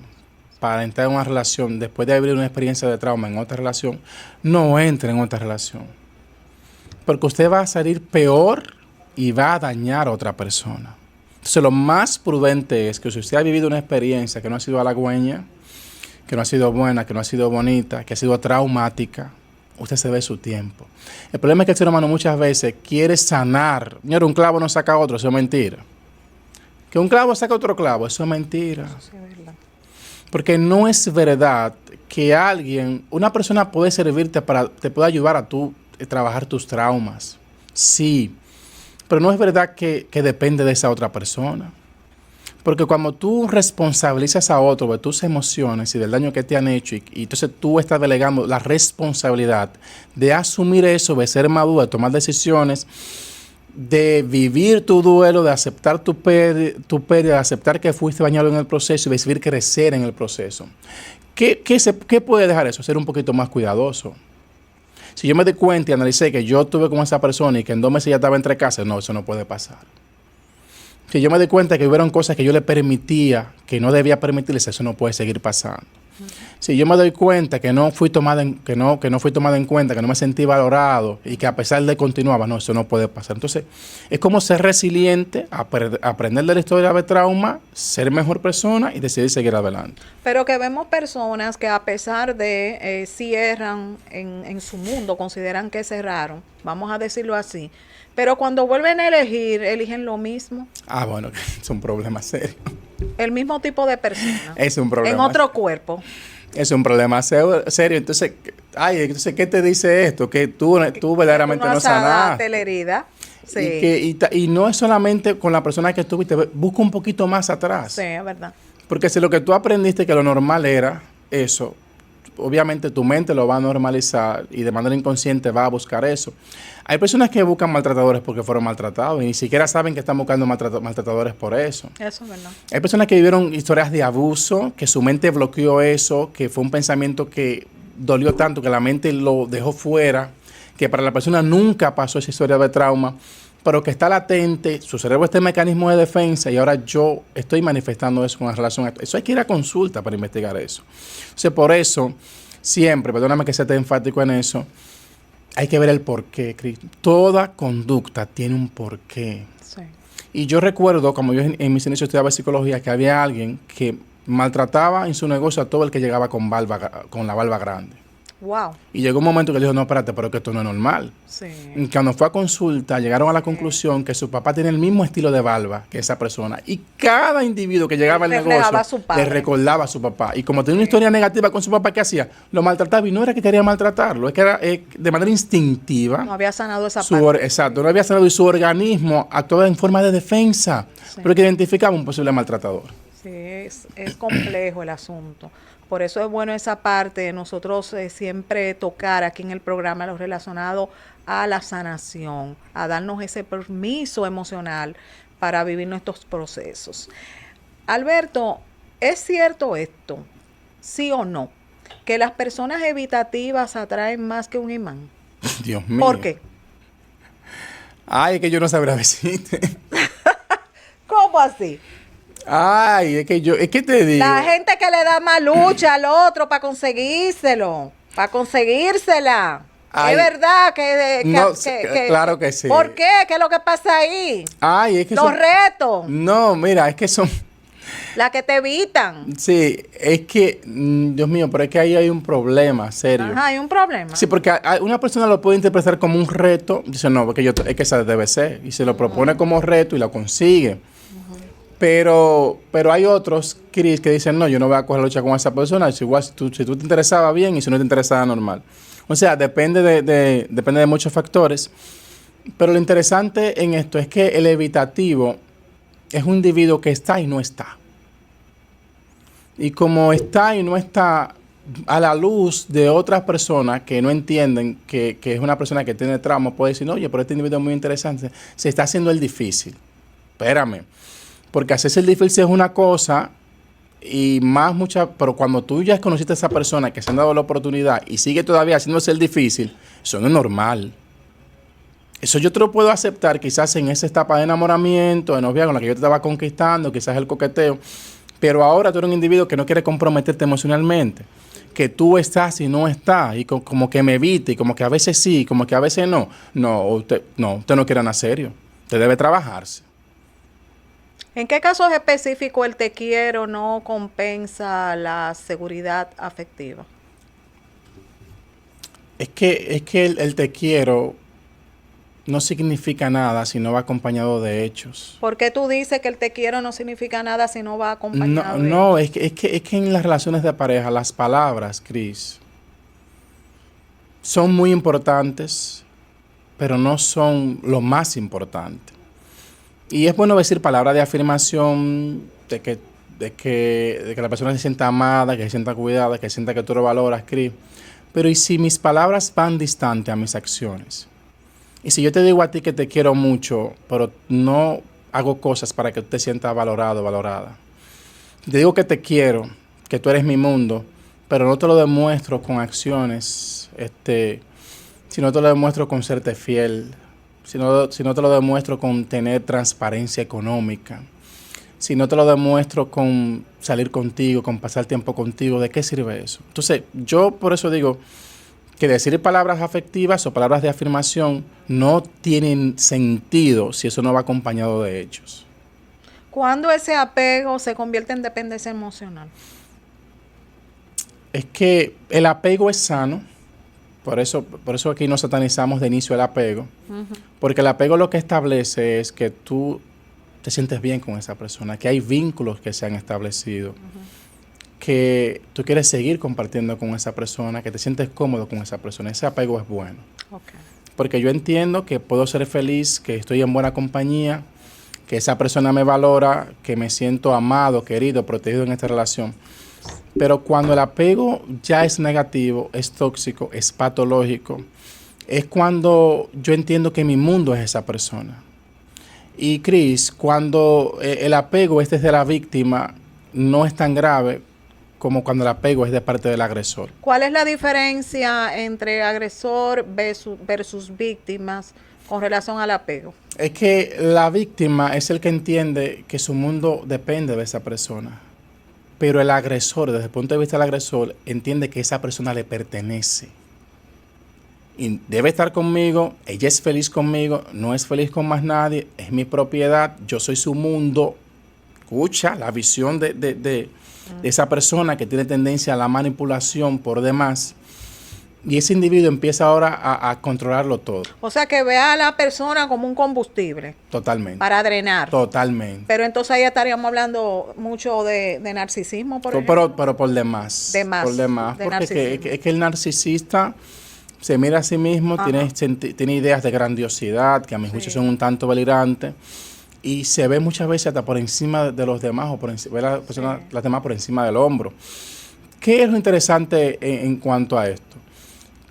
para entrar en una relación después de vivir una experiencia de trauma en otra relación, no entre en otra relación. Porque usted va a salir peor y va a dañar a otra persona. Entonces lo más prudente es que si usted ha vivido una experiencia que no ha sido halagüeña, que no ha sido buena, que no ha sido bonita, que ha sido traumática, usted se dé su tiempo. El problema es que el ser humano muchas veces quiere sanar. Señor, un clavo no saca otro, eso es mentira. Que un clavo saca otro clavo, eso es mentira. Eso sí es verdad. Porque no es verdad que una persona puede servirte te puede ayudar a tú trabajar tus traumas. Sí. Pero no es verdad que depende de esa otra persona. Porque cuando tú responsabilizas a otro de tus emociones y del daño que te han hecho, y entonces tú estás delegando la responsabilidad de asumir eso, de ser maduro, de tomar decisiones, de vivir tu duelo, de aceptar tu pérdida, de aceptar que fuiste dañado en el proceso y de decidir crecer en el proceso. ¿Qué puede dejar eso? Ser un poquito más cuidadoso. Si yo me di cuenta y analicé que yo estuve con esa persona y que en 2 meses ya estaba entre casas, no, eso no puede pasar. Si yo me di cuenta que hubieron cosas que yo le permitía, que no debía permitirles, eso no puede seguir pasando. Si yo me doy cuenta que no fui tomado que no fui tomado en cuenta, que no me sentí valorado y que a pesar de continuaba, no, eso no puede pasar. Entonces, es como ser resiliente, aprender de la historia de trauma, ser mejor persona y decidir seguir adelante. Pero que vemos personas que a pesar de cierran en su mundo, consideran que cerraron, vamos a decirlo así, pero cuando vuelven a elegir, eligen lo mismo. Ah, bueno, es un problema serio. El mismo tipo de persona. Es un problema. En otro cuerpo. Es un problema serio. Entonces, ¿qué te dice esto? Que tú verdaderamente no sanaste la herida. Sí. Y no es solamente con la persona que estuviste, busca un poquito más atrás. Sí, es verdad. Porque si lo que tú aprendiste que lo normal era eso, obviamente tu mente lo va a normalizar y de manera inconsciente va a buscar eso. Hay personas que buscan maltratadores porque fueron maltratados y ni siquiera saben que están buscando maltratadores por eso. Eso es verdad. Hay personas que vivieron historias de abuso, que su mente bloqueó eso, que fue un pensamiento que dolió tanto, que la mente lo dejó fuera, que para la persona nunca pasó esa historia de trauma, pero que está latente, su cerebro está en mecanismo de defensa y ahora yo estoy manifestando eso con relación a esto. Eso hay que ir a consulta para investigar eso. Entonces, por eso, siempre, perdóname que sea tan enfático en eso, hay que ver el porqué, Cris. Toda conducta tiene un porqué. Sí. Y yo recuerdo, como yo en mis inicios estudiaba psicología, que había alguien que maltrataba en su negocio a todo el que llegaba con la barba grande. Wow. Y llegó un momento que le dijo, no, espérate, pero que esto no es normal. Sí. Y cuando fue a consulta, llegaron a la conclusión que su papá tiene el mismo estilo de barba que esa persona. Y cada individuo que llegaba al negocio le recordaba a su papá. Y como tenía una historia negativa con su papá, ¿qué hacía? Lo maltrataba y no era que quería maltratarlo, es que era de manera instintiva. No había sanado esa parte. Exacto, no había sanado y su organismo actuaba en forma de defensa, pero que identificaba un posible maltratador. Sí, es complejo el asunto. Por eso es bueno esa parte de nosotros siempre tocar aquí en el programa lo relacionado a la sanación, a darnos ese permiso emocional para vivir nuestros procesos. Alberto, ¿es cierto esto? ¿Sí o no? ¿Que las personas evitativas atraen más que un imán? Dios mío. ¿Por qué? Ay, es que yo no sabría decirte. ¿Cómo así? Ay, es que te digo. La gente que le da más lucha al otro para conseguírselo, para conseguírsela. Ay, es verdad que claro que sí. ¿Por qué? ¿Qué es lo que pasa ahí? Ay, es que los retos. No, mira, es que son las que te evitan. Sí, es que, Dios mío, pero es que ahí hay un problema serio. Ajá, hay un problema. Sí, porque una persona lo puede interpretar como un reto, dice, no, porque es que esa debe ser, y se lo propone como reto y lo consigue. Pero hay otros, Cris, que dicen, no, yo no voy a coger lucha con esa persona, si tú te interesaba bien y si no te interesaba normal. O sea, depende de muchos factores. Pero lo interesante en esto es que el evitativo es un individuo que está y no está. Y como está y no está a la luz de otras personas que no entienden que es una persona que tiene trauma, puede decir, oye, pero este individuo es muy interesante, se está haciendo el difícil. Espérame. Porque hacerse el difícil es una cosa y pero cuando tú ya conociste a esa persona que se han dado la oportunidad y sigue todavía haciéndose el difícil, eso no es normal. Eso yo te lo puedo aceptar quizás en esa etapa de enamoramiento, de novia con la que yo te estaba conquistando, quizás el coqueteo, pero ahora tú eres un individuo que no quiere comprometerte emocionalmente, que tú estás y no estás, y como que me evite, y como que a veces sí, como que a veces no. Usted no quiere nada serio, usted debe trabajarse. ¿En qué casos específicos el te quiero no compensa la seguridad afectiva? Es que el te quiero no significa nada si no va acompañado de hechos. ¿Por qué tú dices que el te quiero no significa nada si no va acompañado de hechos? Es que en las relaciones de pareja las palabras, Cris, son muy importantes, pero no son lo más importante. Y es bueno decir palabras de afirmación, de que la persona se sienta amada, que se sienta cuidada, que sienta que tú lo valoras, Cris. Pero ¿y si mis palabras van distante a mis acciones? Y si yo te digo a ti que te quiero mucho, pero no hago cosas para que tú te sientas valorado, valorada. Te digo que te quiero, que tú eres mi mundo, pero no te lo demuestro con acciones, si no te lo demuestro con serte fiel, si no te lo demuestro con tener transparencia económica, si no te lo demuestro con salir contigo, con pasar tiempo contigo, ¿de qué sirve eso? Entonces, yo por eso digo que decir palabras afectivas o palabras de afirmación no tienen sentido si eso no va acompañado de hechos. ¿Cuándo ese apego se convierte en dependencia emocional? Es que el apego es sano, por eso aquí no satanizamos de inicio el apego, porque el apego lo que establece es que tú te sientes bien con esa persona, que hay vínculos que se han establecido, que tú quieres seguir compartiendo con esa persona, que te sientes cómodo con esa persona. Ese apego es bueno. Okay. Porque yo entiendo que puedo ser feliz, que estoy en buena compañía, que esa persona me valora, que me siento amado, querido, protegido en esta relación. Pero cuando el apego ya es negativo, es tóxico, es patológico, es cuando yo entiendo que mi mundo es esa persona. Y Cris, cuando el apego es desde la víctima, no es tan grave como cuando el apego es de parte del agresor. ¿Cuál es la diferencia entre agresor versus víctimas con relación al apego? Es que la víctima es el que entiende que su mundo depende de esa persona. Pero el agresor, desde el punto de vista del agresor, entiende que esa persona le pertenece. Y debe estar conmigo, ella es feliz conmigo, no es feliz con más nadie, es mi propiedad, yo soy su mundo. Escucha la visión de esa persona que tiene tendencia a la manipulación por demás. Y ese individuo empieza ahora a controlarlo todo. O sea, que ve a la persona como un combustible. Totalmente. Para drenar. Totalmente. Pero entonces ahí estaríamos hablando mucho de narcisismo, por ejemplo. Pero por demás. Por demás. Porque es que el narcisista se mira a sí mismo, tiene ideas de grandiosidad, que a mi juicio son un tanto delirantes, y se ve muchas veces hasta por encima de los demás, o ve a las demás por encima del hombro. ¿Qué es lo interesante en cuanto a esto?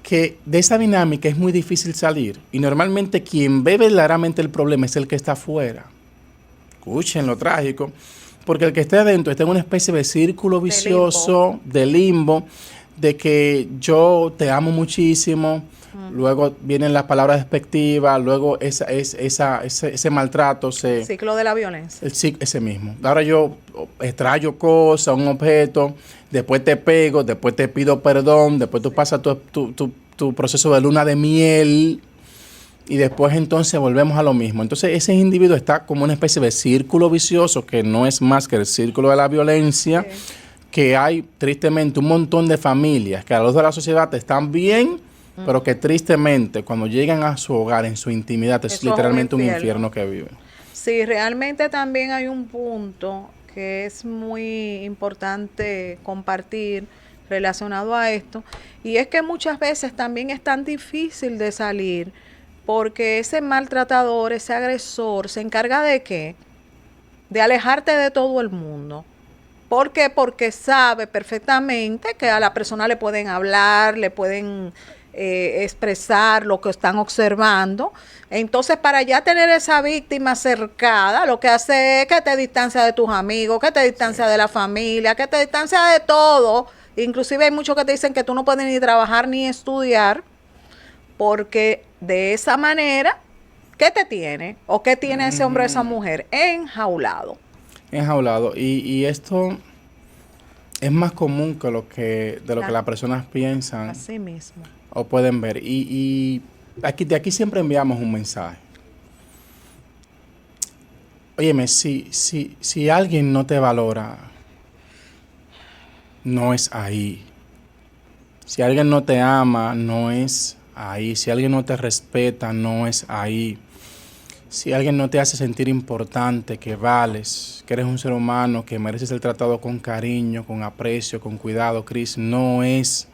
Que de esa dinámica es muy difícil salir, y normalmente quien ve verdaderamente el problema es el que está afuera. Escuchen lo trágico, porque el que esté adentro está en una especie de círculo vicioso, de limbo, de que yo te amo muchísimo, luego vienen las palabras despectivas, luego ese maltrato. El ciclo de la violencia. Ese mismo. Ahora yo extrayo cosas, un objeto, después te pego, después te pido perdón, después tú pasas tu proceso de luna de miel y después entonces volvemos a lo mismo. Entonces ese individuo está como una especie de círculo vicioso que no es más que el círculo de la violencia, que hay tristemente un montón de familias que a la luz de la sociedad están bien, pero que tristemente cuando llegan a su hogar, en su intimidad, es literalmente un infierno que viven. Sí, realmente también hay un punto que es muy importante compartir relacionado a esto, y es que muchas veces también es tan difícil de salir porque ese maltratador, ese agresor, se encarga de ¿qué? De alejarte de todo el mundo. ¿Por qué? Porque sabe perfectamente que a la persona le pueden hablar, le pueden expresar lo que están observando. Entonces, para ya tener esa víctima cercada, lo que hace es que te distancia de tus amigos, que te distancia de la familia, que te distancia de todo. Inclusive hay muchos que te dicen que tú no puedes ni trabajar ni estudiar, porque de esa manera, ¿qué te tiene? ¿O qué tiene ese hombre o esa mujer? Enjaulado. Enjaulado. Y esto es más común que de lo que las personas piensan. Así mismo. O pueden ver. Y de aquí siempre enviamos un mensaje. Óyeme, si alguien no te valora, no es ahí. Si alguien no te ama, no es ahí. Si alguien no te respeta, no es ahí. Si alguien no te hace sentir importante, que vales, que eres un ser humano, que mereces ser tratado con cariño, con aprecio, con cuidado, Cris, no es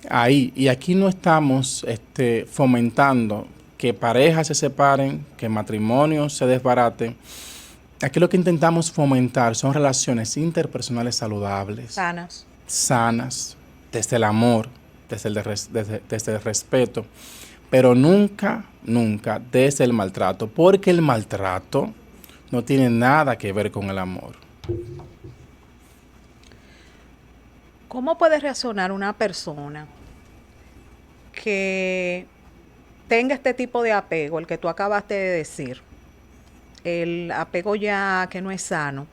ahí. Y aquí no estamos fomentando que parejas se separen, que matrimonios se desbaraten. Aquí lo que intentamos fomentar son relaciones interpersonales saludables. Sanas, desde el amor, desde el respeto, pero nunca desde el maltrato, porque el maltrato no tiene nada que ver con el amor. ¿Cómo puede reaccionar una persona que tenga este tipo de apego, el que tú acabaste de decir, el apego ya que no es sano,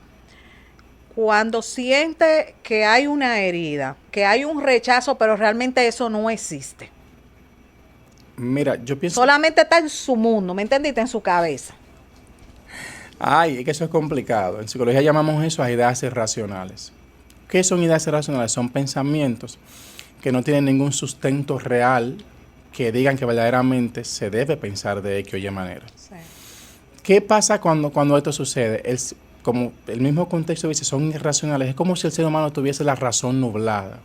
cuando siente que hay una herida, que hay un rechazo, pero realmente eso no existe. Mira, yo pienso... Solamente está en su mundo, ¿me entendiste? En su cabeza. Ay, es que eso es complicado. En psicología llamamos eso a ideas irracionales. ¿Qué son ideas irracionales? Son pensamientos que no tienen ningún sustento real que digan que verdaderamente se debe pensar de X o Y manera. Sí. ¿Qué pasa cuando esto sucede? Como el mismo contexto dice, son irracionales. Es como si el ser humano tuviese la razón nublada.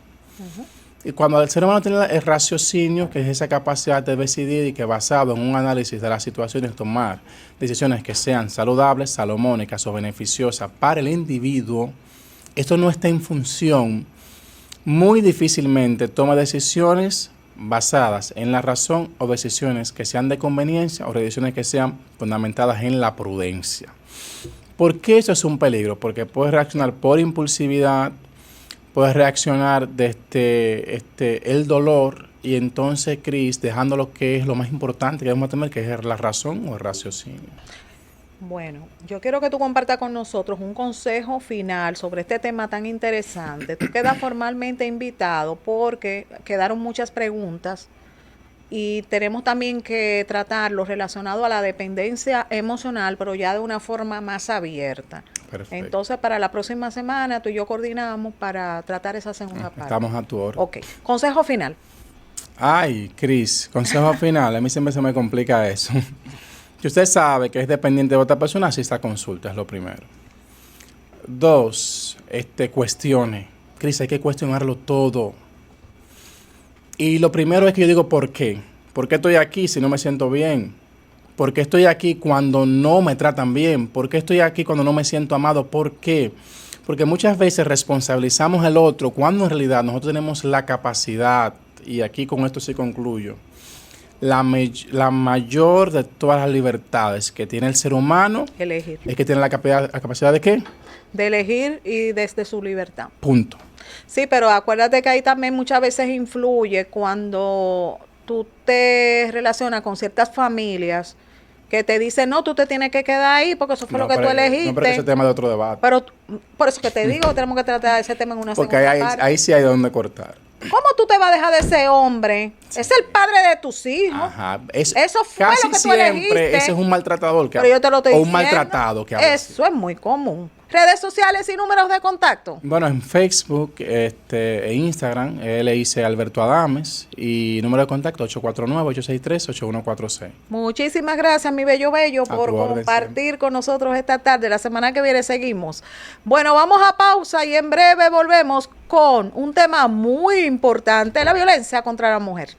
Y cuando el ser humano tiene el raciocinio, que es esa capacidad de decidir y que basado en un análisis de las situaciones tomar decisiones que sean saludables, salomónicas o beneficiosas para el individuo, esto no está en función, muy difícilmente toma decisiones basadas en la razón o decisiones que sean de conveniencia o decisiones que sean fundamentadas en la prudencia. ¿Por qué eso es un peligro? Porque puedes reaccionar por impulsividad, puedes reaccionar desde el dolor y entonces, Cris, dejando lo que es lo más importante que debemos tener, que es la razón o el raciocinio. Bueno, yo quiero que tú compartas con nosotros un consejo final sobre este tema tan interesante. Tú quedas formalmente invitado porque quedaron muchas preguntas y tenemos también que tratarlo relacionado a la dependencia emocional, pero ya de una forma más abierta. Perfecto. Entonces, para la próxima semana, tú y yo coordinamos para tratar esa segunda parte. Estamos a tu orden. Ok. Consejo final. Ay, Cris, consejo final. A mí siempre se me complica eso. Si usted sabe que es dependiente de otra persona, asista a consulta, es lo primero. 2, cuestione. Cris, hay que cuestionarlo todo. Y lo primero es que yo digo, ¿por qué? ¿Por qué estoy aquí si no me siento bien? ¿Por qué estoy aquí cuando no me tratan bien? ¿Por qué estoy aquí cuando no me siento amado? ¿Por qué? Porque muchas veces responsabilizamos al otro cuando en realidad nosotros tenemos la capacidad, y aquí con esto sí concluyo, la mayor de todas las libertades que tiene el ser humano Elegir. es que tiene la capacidad de ¿qué? De elegir y desde su libertad. Punto. Sí, pero acuérdate que ahí también muchas veces influye cuando tú te relacionas con ciertas familias que te dicen, no, tú te tienes que quedar ahí porque eso fue lo que tú elegiste. No, pero ese tema de otro debate. Pero por eso que te digo, tenemos que tratar ese tema en una porque segunda parte. ahí sí hay donde cortar. ¿Cómo tú te vas a dejar de ese hombre? Sí. Es el padre de tus hijos. Ajá. Eso fue casi lo que tú siempre elegiste. ese es un maltratador que pero yo te lo estoy o diciendo. un maltratado que habla. Eso es muy común. Redes sociales y números de contacto. Bueno, en Facebook e Instagram, le hice Alberto Adames y número de contacto 849-863-8146. Muchísimas gracias, mi bello por compartir con nosotros esta tarde. La semana que viene seguimos. Bueno, vamos a pausa y en breve volvemos con un tema muy importante, la violencia contra la mujer.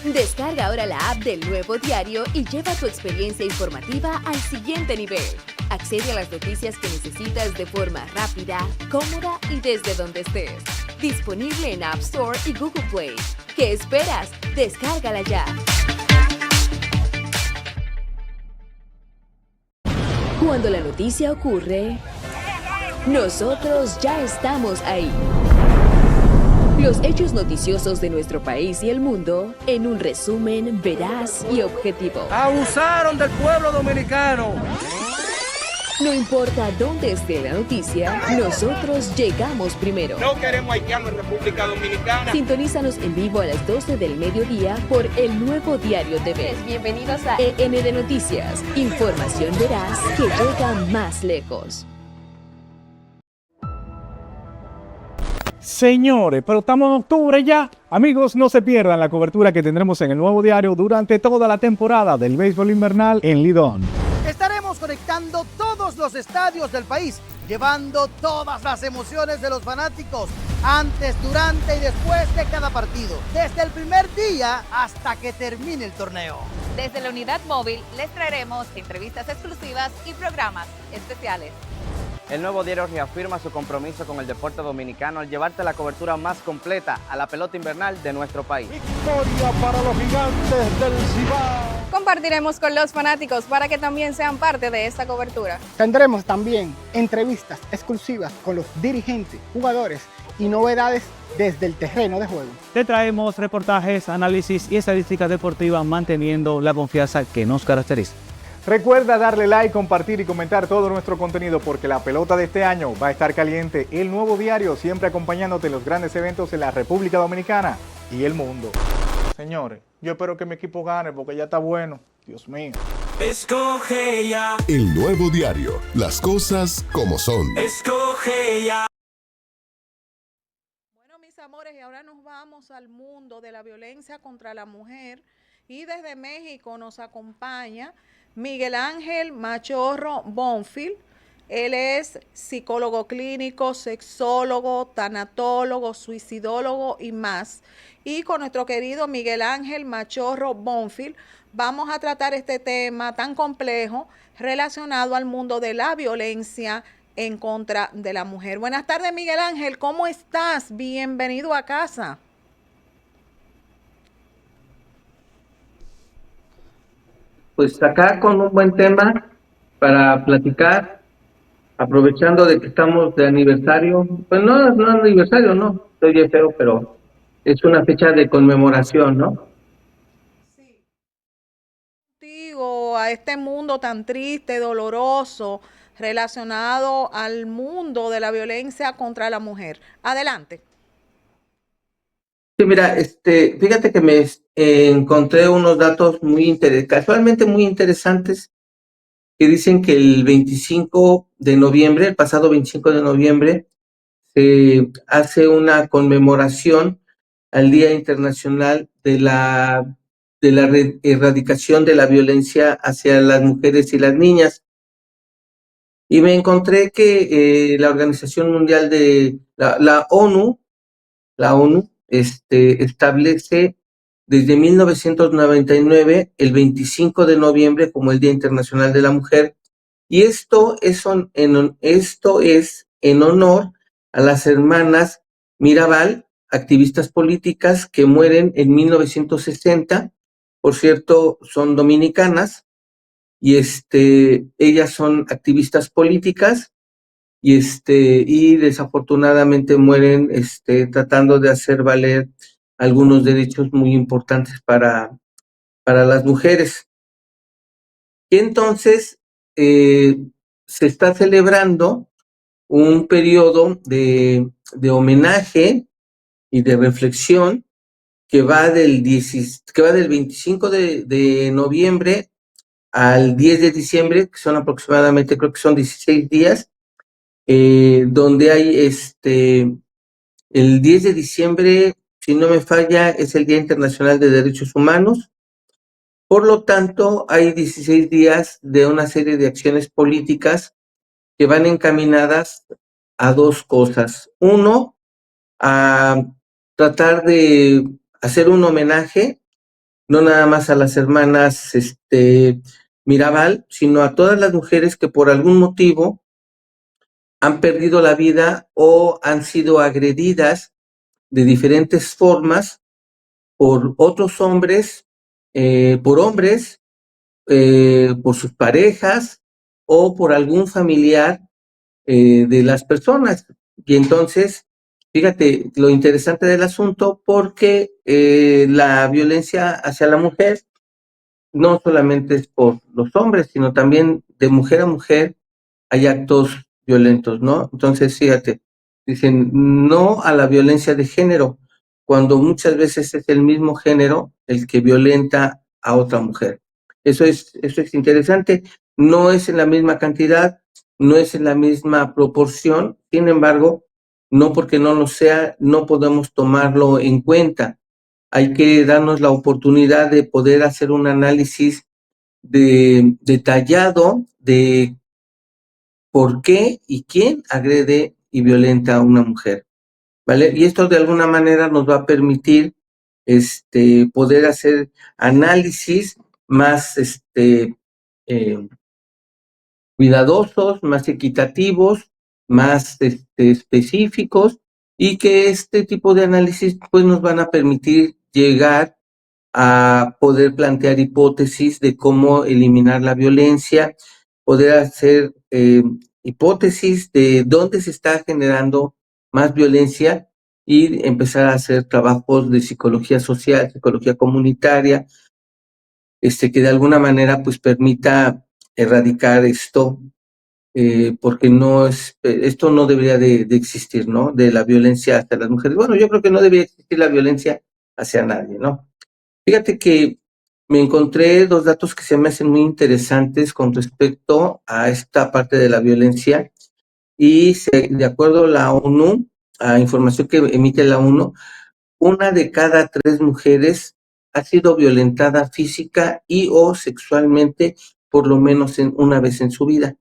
Descarga ahora la app del Nuevo Diario y lleva tu experiencia informativa al siguiente nivel. Accede a las noticias que necesitas de forma rápida, cómoda y desde donde estés. Disponible en App Store y Google Play. ¿Qué esperas? Descárgala ya. Cuando la noticia ocurre, nosotros ya estamos ahí. Los hechos noticiosos de nuestro país y el mundo en un resumen veraz y objetivo. Abusaron del pueblo dominicano. No importa dónde esté la noticia, nosotros llegamos primero. No queremos haitianos en República Dominicana. Sintonízanos en vivo a las 12 del mediodía por El Nuevo Diario TV. Bienvenidos a END Noticias. Información veraz que llega más lejos. Señores, pero estamos en octubre ya. Amigos, no se pierdan la cobertura que tendremos en El Nuevo Diario durante toda la temporada del béisbol invernal en Lidón. Estaremos conectando todos los estadios del país, llevando todas las emociones de los fanáticos antes, durante y después de cada partido, desde el primer día hasta que termine el torneo. Desde la unidad móvil les traeremos entrevistas exclusivas y programas especiales. El Nuevo Diario reafirma su compromiso con el deporte dominicano al llevarte la cobertura más completa a la pelota invernal de nuestro país. Victoria para los Gigantes del Cibao. Compartiremos con los fanáticos para que también sean parte de esta cobertura. Tendremos también entrevistas exclusivas con los dirigentes, jugadores y novedades desde el terreno de juego. Te traemos reportajes, análisis y estadísticas deportivas manteniendo la confianza que nos caracteriza. Recuerda darle like, compartir y comentar todo nuestro contenido porque la pelota de este año va a estar caliente. El Nuevo Diario siempre acompañándote en los grandes eventos en la República Dominicana y el mundo. Señores, yo espero que mi equipo gane porque ya está bueno. Dios mío. Escoge ya. El Nuevo Diario. Las cosas como son. Escoge ya. Bueno, mis amores, y ahora nos vamos al mundo de la violencia contra la mujer. Y desde México nos acompaña Miguel Ángel Machorro Bonfil. Él es psicólogo clínico, sexólogo, tanatólogo, suicidólogo y más. Y con nuestro querido Miguel Ángel Machorro Bonfil vamos a tratar este tema tan complejo relacionado al mundo de la violencia en contra de la mujer. Buenas tardes, Miguel Ángel, ¿cómo estás? Bienvenido a casa. Pues acá con un buen tema para platicar, aprovechando de que estamos de aniversario. Pues no aniversario, no, estoy feo, pero es una fecha de conmemoración, ¿no? Sí. Contigo a este mundo tan triste, doloroso, relacionado al mundo de la violencia contra la mujer. Adelante. Sí, mira, fíjate que me encontré unos datos casualmente muy interesantes, que dicen que el 25 de noviembre, el pasado 25 de noviembre, se hace una conmemoración al Día Internacional de la erradicación de la violencia hacia las mujeres y las niñas. Y me encontré que la Organización Mundial de la ONU establece desde 1999 el 25 de noviembre como el Día Internacional de la Mujer, y esto es en honor a las hermanas Mirabal, activistas políticas que mueren en 1960. Por cierto, son dominicanas y ellas son activistas políticas y desafortunadamente mueren tratando de hacer valer algunos derechos muy importantes para las mujeres. Y entonces se está celebrando un periodo de homenaje y de reflexión que va del 25 de noviembre al 10 de diciembre, que son aproximadamente, creo que son 16 días, donde hay el 10 de diciembre, si no me falla, es el Día Internacional de Derechos Humanos. Por lo tanto, hay 16 días de una serie de acciones políticas que van encaminadas a dos cosas. Uno, a tratar de hacer un homenaje, no nada más a las hermanas Mirabal, sino a todas las mujeres que por algún motivo han perdido la vida o han sido agredidas de diferentes formas por otros hombres, por sus parejas o por algún familiar de las personas. Y entonces, fíjate lo interesante del asunto, porque la violencia hacia la mujer no solamente es por los hombres, sino también de mujer a mujer hay actos violentos, ¿no? Entonces, fíjate, dicen no a la violencia de género, cuando muchas veces es el mismo género el que violenta a otra mujer. Eso es interesante. No es en la misma cantidad, no es en la misma proporción, sin embargo, no porque no lo sea, no podemos tomarlo en cuenta. Hay que darnos la oportunidad de poder hacer un análisis detallado de por qué y quién agrede y violenta a una mujer, ¿vale? Y esto de alguna manera nos va a permitir poder hacer análisis más cuidadosos, más equitativos, más específicos, y que este tipo de análisis pues nos van a permitir llegar a poder plantear hipótesis de cómo eliminar la violencia, poder hacer hipótesis de dónde se está generando más violencia y empezar a hacer trabajos de psicología social, psicología comunitaria, que de alguna manera pues permita erradicar esto, porque esto no debería de existir, ¿no? De la violencia hacia las mujeres. Bueno, yo creo que no debería existir la violencia hacia nadie, ¿no? Fíjate que me encontré 2 datos que se me hacen muy interesantes con respecto a esta parte de la violencia y de acuerdo a la ONU, a información que emite la ONU, 1 de cada 3 mujeres ha sido violentada física y o sexualmente por lo menos una vez en su vida.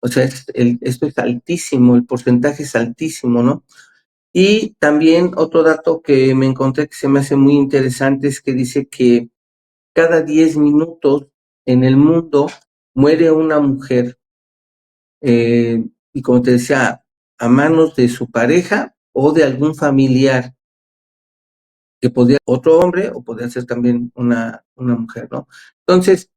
O sea, esto es altísimo, el porcentaje es altísimo, ¿no? Y también otro dato que me encontré que se me hace muy interesante es que dice que cada 10 minutos en el mundo muere una mujer, y como te decía, a manos de su pareja o de algún familiar, que podría ser otro hombre o podría ser también una mujer, ¿no? Entonces,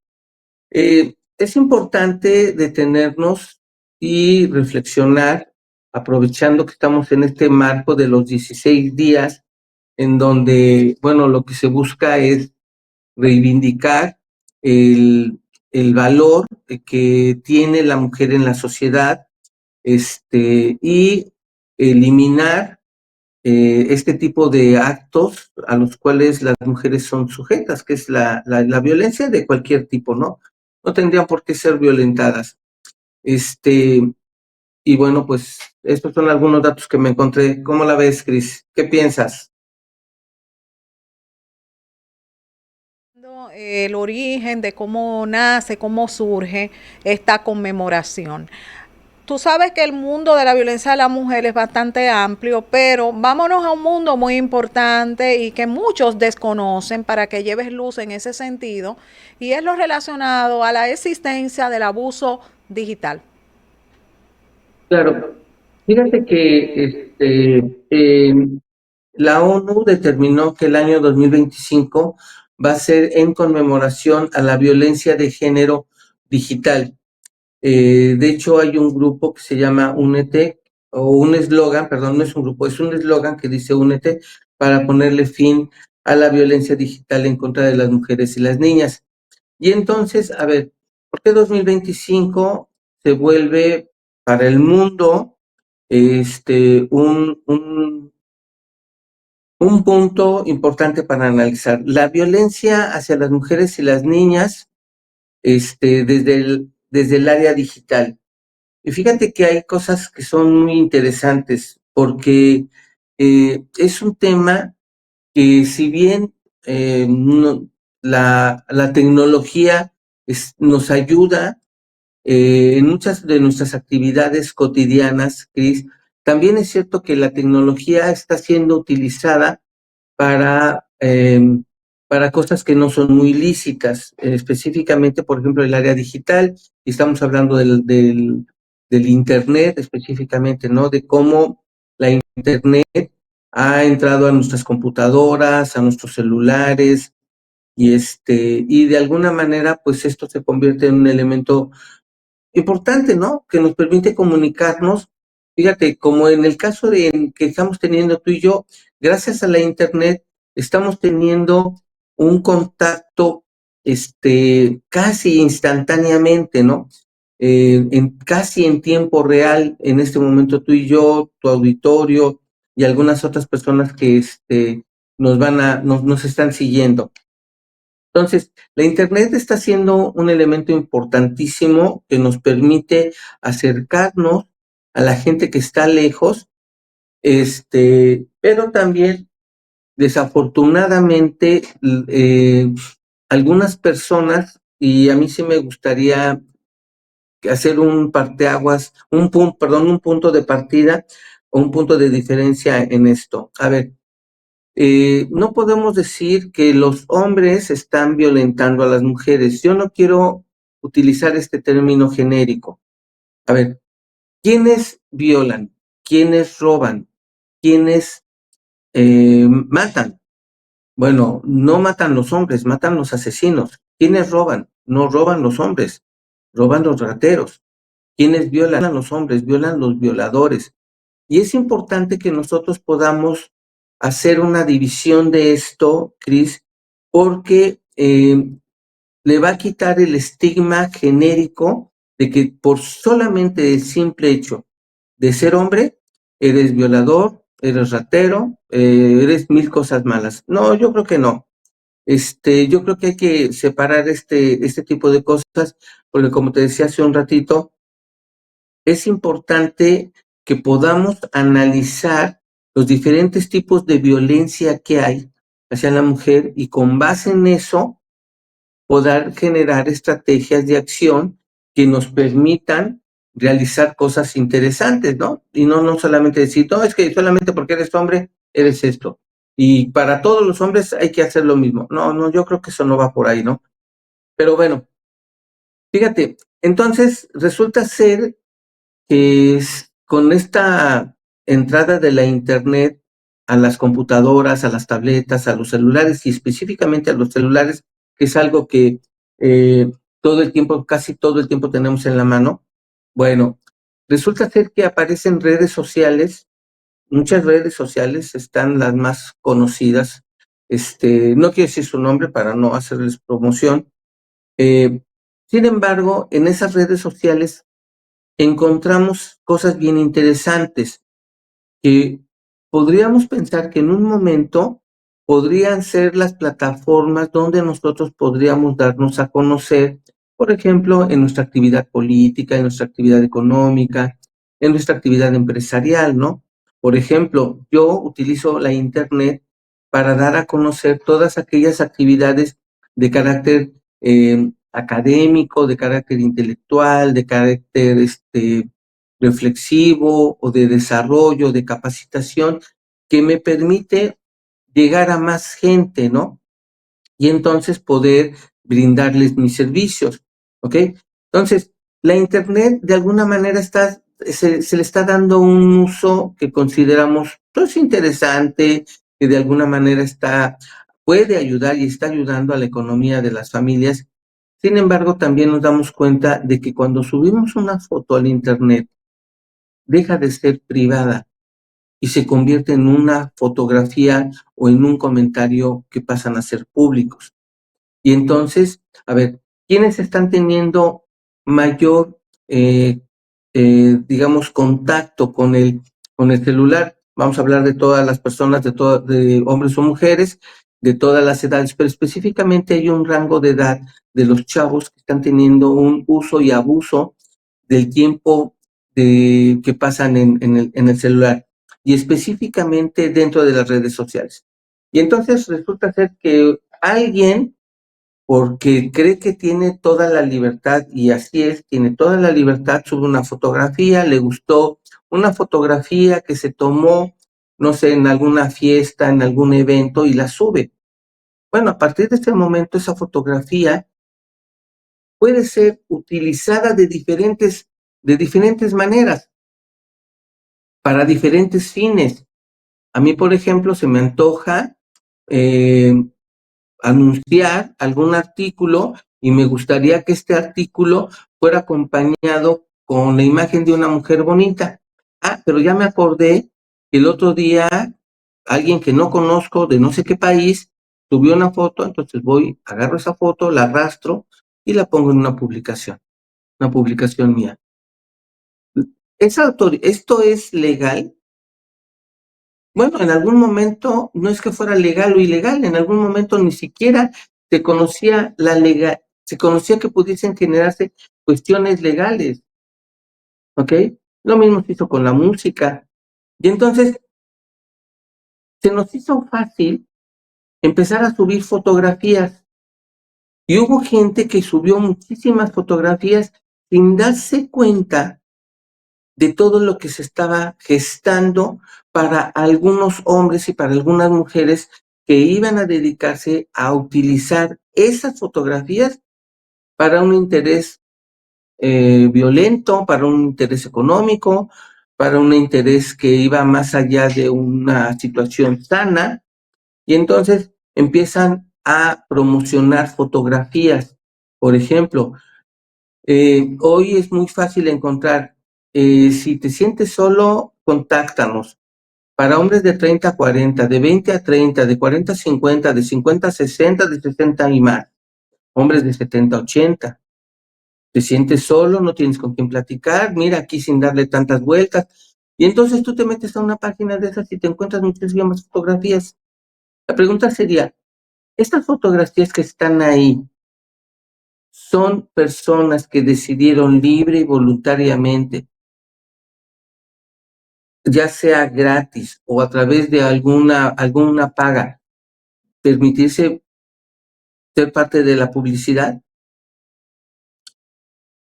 es importante detenernos y reflexionar, aprovechando que estamos en este marco de los 16 días, en donde, bueno, lo que se busca es reivindicar el valor que tiene la mujer en la sociedad, y eliminar este tipo de actos a los cuales las mujeres son sujetas, que es la violencia de cualquier tipo, ¿no? No tendrían por qué ser violentadas. Y bueno, pues estos son algunos datos que me encontré. ¿Cómo la ves, Cris? ¿Qué piensas? El origen de cómo nace, cómo surge esta conmemoración. Tú sabes que el mundo de la violencia de la mujer es bastante amplio, pero vámonos a un mundo muy importante y que muchos desconocen para que lleves luz en ese sentido, y es lo relacionado a la existencia del abuso digital. Claro, fíjate que la ONU determinó que el año 2025 va a ser en conmemoración a la violencia de género digital. De hecho, hay un grupo que se llama Únete, o un eslogan, perdón, no es un grupo, es un eslogan que dice Únete para ponerle fin a la violencia digital en contra de las mujeres y las niñas. Y entonces, a ver, ¿por qué 2025 se vuelve para el mundo un punto importante para analizar? La violencia hacia las mujeres y las niñas, desde el área digital. Y fíjate que hay cosas que son muy interesantes, porque es un tema que si bien la tecnología nos ayuda en muchas de nuestras actividades cotidianas, Cris, también es cierto que la tecnología está siendo utilizada para, para cosas que no son muy lícitas, específicamente, por ejemplo, el área digital, y estamos hablando del Internet específicamente, ¿no? De cómo la Internet ha entrado a nuestras computadoras, a nuestros celulares, y de alguna manera, pues esto se convierte en un elemento importante, ¿no? Que nos permite comunicarnos. Fíjate, como en el caso que estamos teniendo tú y yo, gracias a la Internet, estamos teniendo un contacto, casi instantáneamente, ¿no? Casi en tiempo real, en este momento tú y yo, tu auditorio y algunas otras personas que, nos están siguiendo. Entonces, la Internet está siendo un elemento importantísimo que nos permite acercarnos a la gente que está lejos, pero también, desafortunadamente, algunas personas, y a mí sí me gustaría hacer un parteaguas, un punto de partida o un punto de diferencia en esto. A ver, no podemos decir que los hombres están violentando a las mujeres. Yo no quiero utilizar este término genérico. A ver, ¿quiénes violan? ¿Quiénes roban? ¿Quiénes matan? Bueno, no matan los hombres, matan los asesinos. ¿Quiénes roban? No roban los hombres, roban los rateros. ¿Quiénes violan a los hombres? Violan los violadores. Y es importante que nosotros podamos hacer una división de esto, Cris, porque le va a quitar el estigma genérico de que por solamente el simple hecho de ser hombre, eres violador, eres ratero, eres mil cosas malas. No, yo creo que no. Yo creo que hay que separar este tipo de cosas, porque como te decía hace un ratito, es importante que podamos analizar los diferentes tipos de violencia que hay hacia la mujer y con base en eso poder generar estrategias de acción que nos permitan realizar cosas interesantes, ¿no? Y no solamente decir, no, es que solamente porque eres hombre, eres esto. Y para todos los hombres hay que hacer lo mismo. No, yo creo que eso no va por ahí, ¿no? Pero bueno, fíjate, entonces resulta ser que con esta entrada de la Internet a las computadoras, a las tabletas, a los celulares y específicamente a los celulares, que es algo que todo el tiempo, casi todo el tiempo tenemos en la mano, bueno, resulta ser que aparecen redes sociales, muchas redes sociales, están las más conocidas, no quiero decir su nombre para no hacerles promoción, sin embargo, en esas redes sociales encontramos cosas bien interesantes que podríamos pensar que en un momento podrían ser las plataformas donde nosotros podríamos darnos a conocer, por ejemplo, en nuestra actividad política, en nuestra actividad económica, en nuestra actividad empresarial, ¿no? Por ejemplo, yo utilizo la Internet para dar a conocer todas aquellas actividades de carácter académico, de carácter intelectual, de carácter reflexivo o de desarrollo, de capacitación, que me permite llegar a más gente, ¿no? Y entonces poder brindarles mis servicios, ¿ok? Entonces, la Internet de alguna manera se le está dando un uso que consideramos pues interesante, que de alguna manera puede ayudar y está ayudando a la economía de las familias. Sin embargo, también nos damos cuenta de que cuando subimos una foto al Internet, deja de ser privada y se convierte en una fotografía o en un comentario que pasan a ser públicos. Y entonces, a ver, ¿quiénes están teniendo mayor, digamos, contacto con el celular? Vamos a hablar de todas las personas, de hombres o mujeres, de todas las edades, pero específicamente hay un rango de edad de los chavos que están teniendo un uso y abuso del tiempo que pasan en el celular y específicamente dentro de las redes sociales. Y entonces resulta ser que alguien, porque cree que tiene toda la libertad, y así es, tiene toda la libertad, sube una fotografía, le gustó una fotografía que se tomó, no sé, en alguna fiesta, en algún evento, y la sube. Bueno, a partir de este momento, esa fotografía puede ser utilizada de diferentes maneras, para diferentes fines. A mí, por ejemplo, se me antoja anunciar algún artículo y me gustaría que este artículo fuera acompañado con la imagen de una mujer bonita. Pero ya me acordé que el otro día alguien que no conozco de no sé qué país subió una foto, entonces agarro esa foto, la arrastro y la pongo en una publicación mía. ¿Esto es legal? Bueno, en algún momento no es que fuera legal o ilegal, en algún momento ni siquiera se conocía se conocía que pudiesen generarse cuestiones legales, ¿ok? Lo mismo se hizo con la música. Y entonces se nos hizo fácil empezar a subir fotografías. Y hubo gente que subió muchísimas fotografías sin darse cuenta de todo lo que se estaba gestando para algunos hombres y para algunas mujeres que iban a dedicarse a utilizar esas fotografías para un interés violento, para un interés económico, para un interés que iba más allá de una situación sana. Y entonces empiezan a promocionar fotografías. Por ejemplo, hoy es muy fácil encontrar, si te sientes solo, contáctanos. Para hombres de 30 a 40, de 20 a 30, de 40 a 50, de 50 a 60, de 60 y más. Hombres de 70 a 80. Te sientes solo, no tienes con quién platicar, mira aquí sin darle tantas vueltas. Y entonces tú te metes a una página de esas y te encuentras muchísimas fotografías. La pregunta sería, ¿estas fotografías que están ahí son personas que decidieron libre y voluntariamente, ya sea gratis o a través de alguna paga, permitirse ser parte de la publicidad?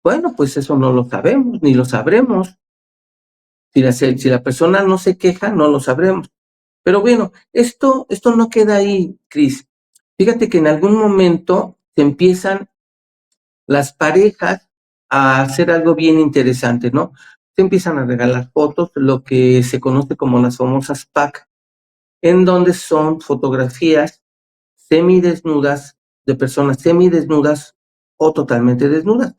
Bueno, pues eso no lo sabemos, ni lo sabremos. Si la persona no se queja, no lo sabremos. Pero bueno, esto no queda ahí, Cris. Fíjate que en algún momento se empiezan las parejas a hacer algo bien interesante, ¿no? Se empiezan a regalar fotos, lo que se conoce como las famosas pack, en donde son fotografías semidesnudas de personas semidesnudas o totalmente desnudas.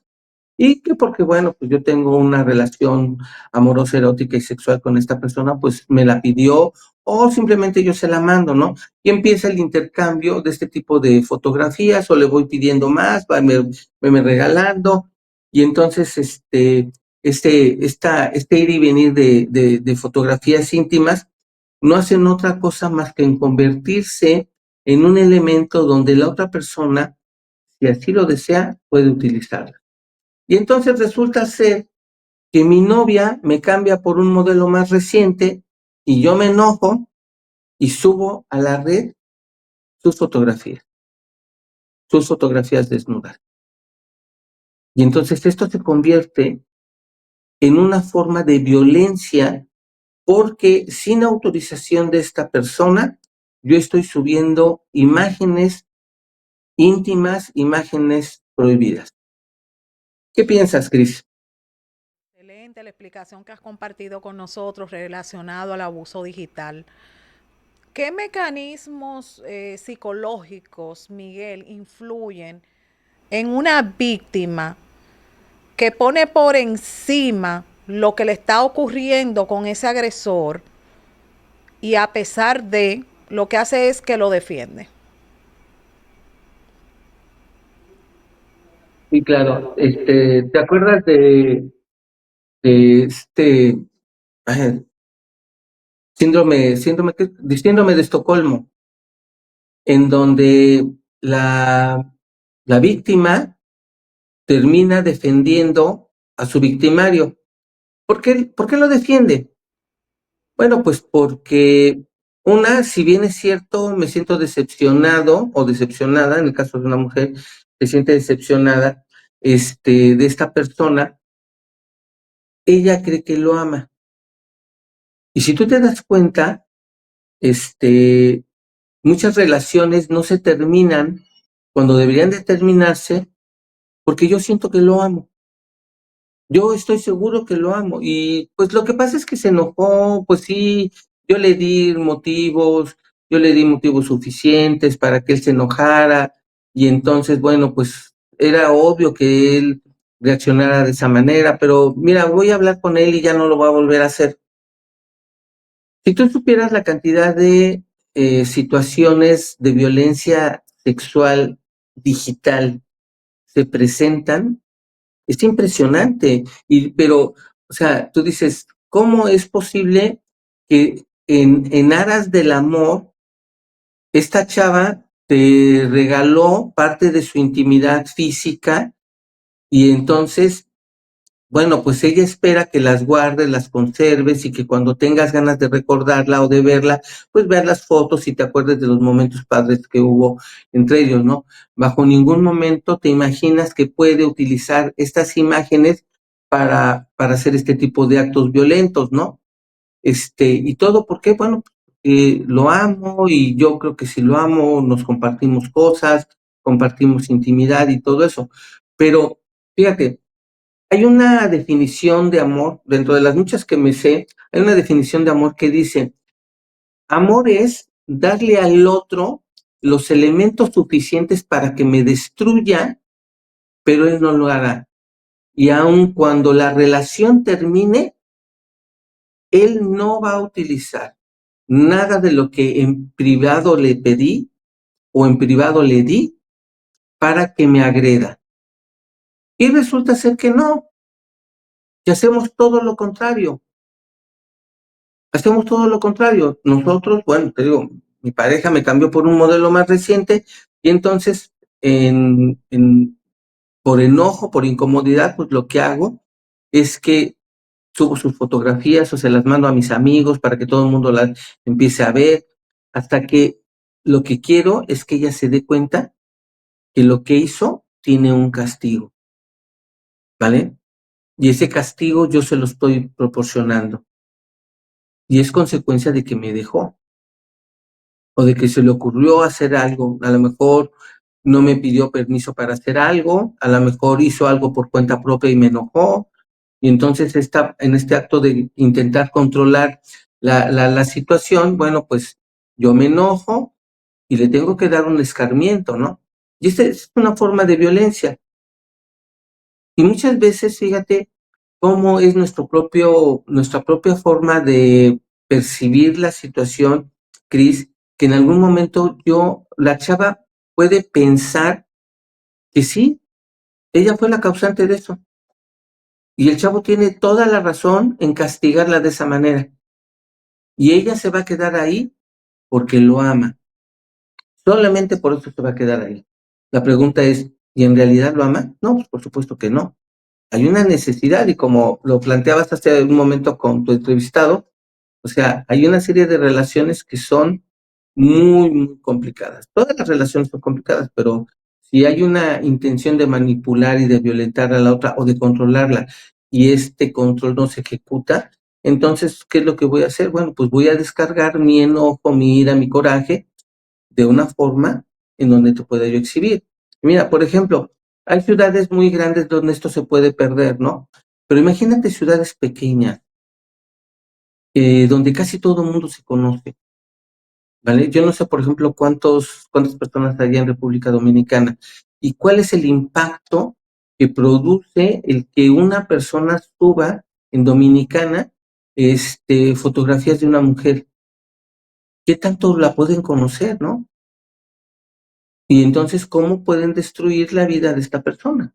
Y que porque, bueno, pues yo tengo una relación amorosa, erótica y sexual con esta persona, pues me la pidió o simplemente yo se la mando, ¿no? Y empieza el intercambio de este tipo de fotografías o le voy pidiendo más, me regalando. Y entonces este ir y venir de fotografías íntimas no hacen otra cosa más que en convertirse en un elemento donde la otra persona, si así lo desea, puede utilizarla. Y entonces resulta ser que mi novia me cambia por un modelo más reciente y yo me enojo y subo a la red sus fotografías desnudas. Y entonces esto se convierte en una forma de violencia porque sin autorización de esta persona, yo estoy subiendo imágenes íntimas, imágenes prohibidas. ¿Qué piensas, Cris? Excelente la explicación que has compartido con nosotros relacionado al abuso digital. ¿Qué mecanismos psicológicos, Miguel, influyen en una víctima que pone por encima lo que le está ocurriendo con ese agresor y a pesar de lo que hace es que lo defiende? Sí, claro. ¿Te acuerdas de ay, síndrome de Estocolmo, en donde la víctima termina defendiendo a su victimario? ¿Por qué lo defiende? Bueno, pues porque si bien es cierto, me siento decepcionado o decepcionada, en el caso de una mujer, se siente decepcionada de esta persona, ella cree que lo ama. Y si tú te das cuenta, muchas relaciones no se terminan cuando deberían de terminarse porque yo siento que lo amo. Yo estoy seguro que lo amo. Y pues lo que pasa es que se enojó, pues sí, yo le di motivos suficientes para que él se enojara. Y entonces, bueno, pues era obvio que él reaccionara de esa manera, pero mira, voy a hablar con él y ya no lo va a volver a hacer. Si tú supieras la cantidad de situaciones de violencia sexual digital se presentan, es impresionante. Pero, o sea, tú dices, ¿cómo es posible que en aras del amor, esta chava te regaló parte de su intimidad física y entonces, bueno, pues ella espera que las guardes, las conserves y que cuando tengas ganas de recordarla o de verla, pues veas las fotos y te acuerdes de los momentos padres que hubo entre ellos, ¿no? Bajo ningún momento te imaginas que puede utilizar estas imágenes para hacer este tipo de actos violentos, ¿no? Y todo, ¿por qué? Bueno, lo amo y yo creo que si lo amo nos compartimos cosas, compartimos intimidad y todo eso. Pero, fíjate, hay una definición de amor, dentro de las muchas que me sé, hay una definición de amor que dice, amor es darle al otro los elementos suficientes para que me destruya, pero él no lo hará. Y aun cuando la relación termine, él no va a utilizar nada de lo que en privado le pedí o en privado le di para que me agreda. Y resulta ser que no, que hacemos todo lo contrario. Hacemos todo lo contrario. Nosotros, bueno, te digo, mi pareja me cambió por un modelo más reciente y entonces por enojo, por incomodidad, pues lo que hago es que subo sus fotografías o se las mando a mis amigos para que todo el mundo las empiece a ver, hasta que lo que quiero es que ella se dé cuenta que lo que hizo tiene un castigo, ¿vale? Y ese castigo yo se lo estoy proporcionando. Y es consecuencia de que me dejó, o de que se le ocurrió hacer algo. A lo mejor no me pidió permiso para hacer algo, a lo mejor hizo algo por cuenta propia y me enojó, y entonces en este acto de intentar controlar la situación, bueno, pues yo me enojo y le tengo que dar un escarmiento, ¿no? Y esta es una forma de violencia. Y muchas veces, fíjate cómo es nuestra propia forma de percibir la situación, Cris, que en algún momento la chava puede pensar que sí, ella fue la causante de eso. Y el chavo tiene toda la razón en castigarla de esa manera. Y ella se va a quedar ahí porque lo ama. Solamente por eso se va a quedar ahí. La pregunta es, ¿y en realidad lo ama? No, pues por supuesto que no. Hay una necesidad y como lo planteabas hace un momento con tu entrevistado, o sea, hay una serie de relaciones que son muy, muy complicadas. Todas las relaciones son complicadas, pero si hay una intención de manipular y de violentar a la otra o de controlarla y este control no se ejecuta, entonces, ¿qué es lo que voy a hacer? Bueno, pues voy a descargar mi enojo, mi ira, mi coraje de una forma en donde te pueda yo exhibir. Mira, por ejemplo, hay ciudades muy grandes donde esto se puede perder, ¿no? Pero imagínate ciudades pequeñas, donde casi todo el mundo se conoce, ¿vale? Yo no sé, por ejemplo, cuántas personas hay en República Dominicana y cuál es el impacto que produce el que una persona suba en Dominicana fotografías de una mujer. ¿Qué tanto la pueden conocer, no? Y entonces, ¿cómo pueden destruir la vida de esta persona?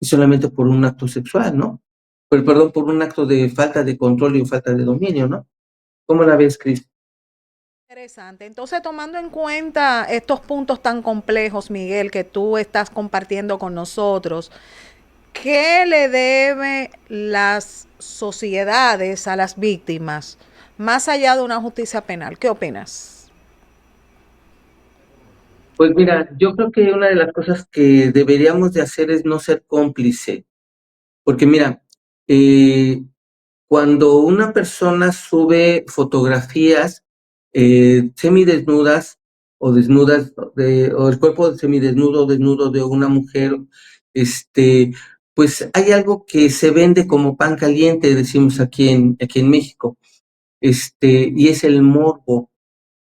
Y solamente por un acto sexual, ¿no? Perdón, por un acto de falta de control y falta de dominio, ¿no? ¿Cómo la ves, Cris? Interesante. Entonces, tomando en cuenta estos puntos tan complejos, Miguel, que tú estás compartiendo con nosotros, ¿qué le deben las sociedades a las víctimas, más allá de una justicia penal? ¿Qué opinas? Pues mira, yo creo que una de las cosas que deberíamos de hacer es no ser cómplice, porque mira, cuando una persona sube fotografías semidesnudas o desnudas, o el cuerpo semidesnudo o desnudo de una mujer, pues hay algo que se vende como pan caliente, decimos aquí en México, y es el morbo.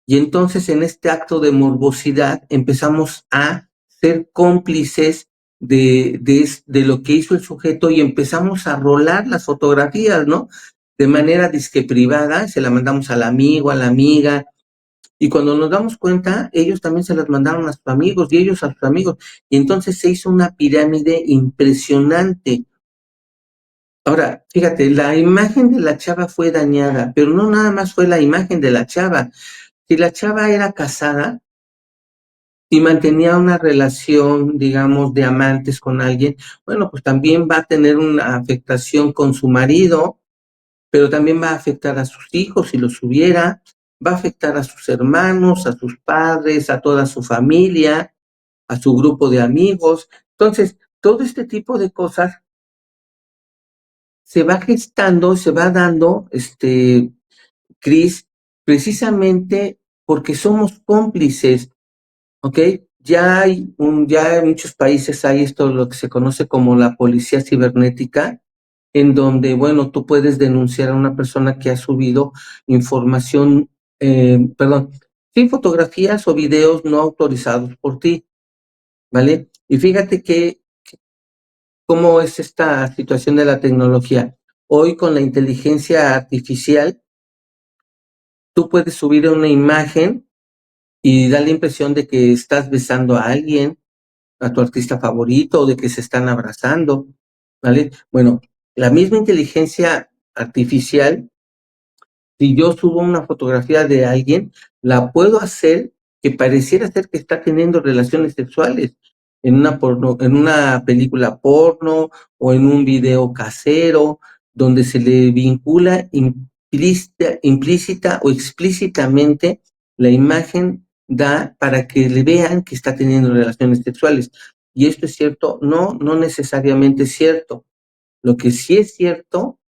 Y entonces en este acto de morbosidad empezamos a ser cómplices de lo que hizo el sujeto y empezamos a rolar las fotografías, ¿no? De manera disque privada, se la mandamos al amigo, a la amiga, y cuando nos damos cuenta, ellos también se las mandaron a sus amigos y ellos a sus amigos. Y entonces se hizo una pirámide impresionante. Ahora, fíjate, la imagen de la chava fue dañada, pero no nada más fue la imagen de la chava. Si la chava era casada y mantenía una relación, digamos, de amantes con alguien, bueno, pues también va a tener una afectación con su marido, pero también va a afectar a sus hijos si los hubiera, va a afectar a sus hermanos, a sus padres, a toda su familia, a su grupo de amigos. Entonces, todo este tipo de cosas se va gestando, se va dando, Cris, precisamente porque somos cómplices, ¿ok? Ya en muchos países hay esto, lo que se conoce como la policía cibernética, en donde, bueno, tú puedes denunciar a una persona que ha subido información, Sí, fotografías o videos no autorizados por ti, ¿vale? Y fíjate que cómo es esta situación de la tecnología. Hoy con la inteligencia artificial, tú puedes subir una imagen y da la impresión de que estás besando a alguien, a tu artista favorito, o de que se están abrazando, ¿vale? Bueno, la misma inteligencia artificial, si yo subo una fotografía de alguien, la puedo hacer que pareciera ser que está teniendo relaciones sexuales en una película porno o en un video casero, donde se le vincula implícita o explícitamente la imagen da para que le vean que está teniendo relaciones sexuales. ¿Y esto es cierto? No, no necesariamente es cierto. Lo que sí es cierto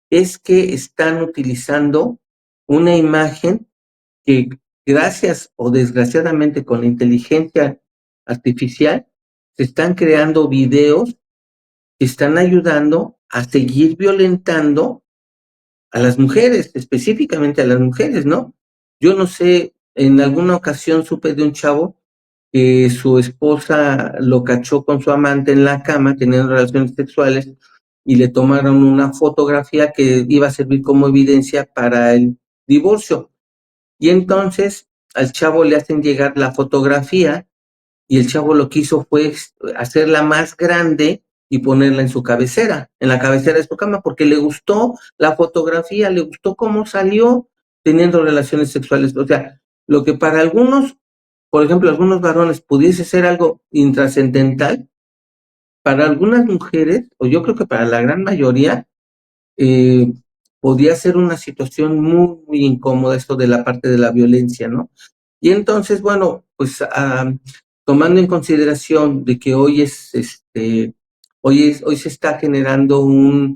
es que están utilizando una imagen que, gracias o desgraciadamente con la inteligencia artificial, se están creando videos que están ayudando a seguir violentando a las mujeres, específicamente a las mujeres, ¿no? Yo no sé, en alguna ocasión supe de un chavo que su esposa lo cachó con su amante en la cama teniendo relaciones sexuales y le tomaron una fotografía que iba a servir como evidencia para el divorcio. Y entonces al chavo le hacen llegar la fotografía y el chavo lo que hizo fue hacerla más grande y ponerla en su cabecera, en la cabecera de su cama, porque le gustó la fotografía, le gustó cómo salió teniendo relaciones sexuales. O sea, lo que para algunos, por ejemplo, algunos varones pudiese ser algo intrascendental, para algunas mujeres, o yo creo que para la gran mayoría, eh, podía ser una situación muy, muy incómoda esto de la parte de la violencia, ¿no? Y entonces, bueno, pues tomando en consideración de que hoy hoy se está generando un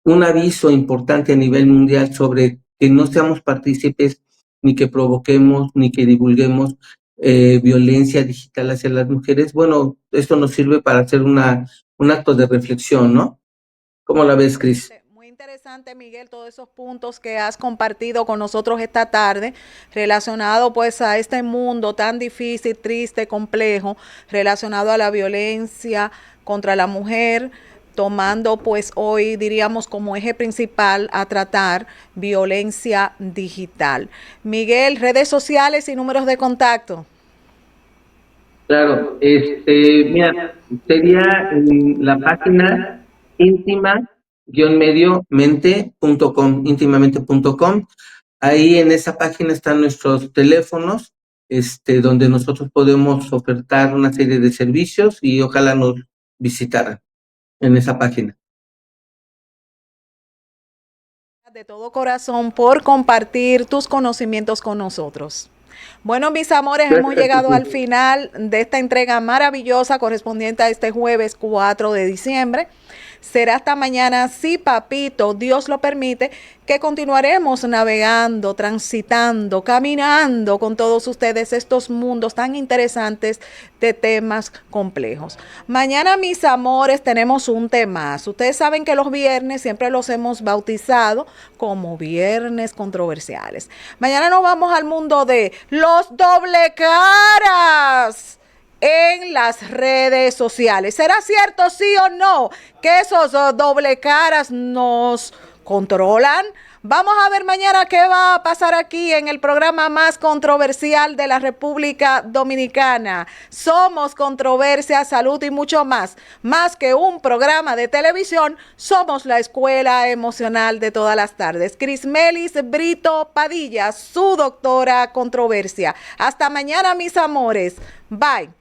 aviso importante a nivel mundial sobre que no seamos partícipes, ni que provoquemos, ni que divulguemos violencia digital hacia las mujeres. Bueno, esto nos sirve para hacer un acto de reflexión, ¿no? ¿Cómo la ves, Cris? Muy interesante, Miguel, todos esos puntos que has compartido con nosotros esta tarde, relacionado pues a este mundo tan difícil, triste, complejo, relacionado a la violencia contra la mujer, tomando pues hoy diríamos como eje principal a tratar violencia digital. Miguel, redes sociales y números de contacto. Claro, mira, sería en la página íntima-mente.com, íntimamente.com. Ahí en esa página están nuestros teléfonos, donde nosotros podemos ofertar una serie de servicios y ojalá nos visitaran en esa página. De todo corazón por compartir tus conocimientos con nosotros. Bueno, mis amores, hemos llegado al final de esta entrega maravillosa correspondiente a este jueves 4 de diciembre. Será hasta mañana, si papito, Dios lo permite, que continuaremos navegando, transitando, caminando con todos ustedes estos mundos tan interesantes de temas complejos. Mañana, mis amores, tenemos un temazo. Ustedes saben que los viernes siempre los hemos bautizado como viernes controversiales. Mañana nos vamos al mundo de los doble caras en las redes sociales. ¿Será cierto, sí o no, que esos doble caras nos controlan? Vamos a ver mañana qué va a pasar aquí en el programa más controversial de la República Dominicana. Somos controversia, salud y mucho más. Más que un programa de televisión, somos la escuela emocional de todas las tardes. Crismelis Brito Padilla, su doctora controversia. Hasta mañana, mis amores. Bye.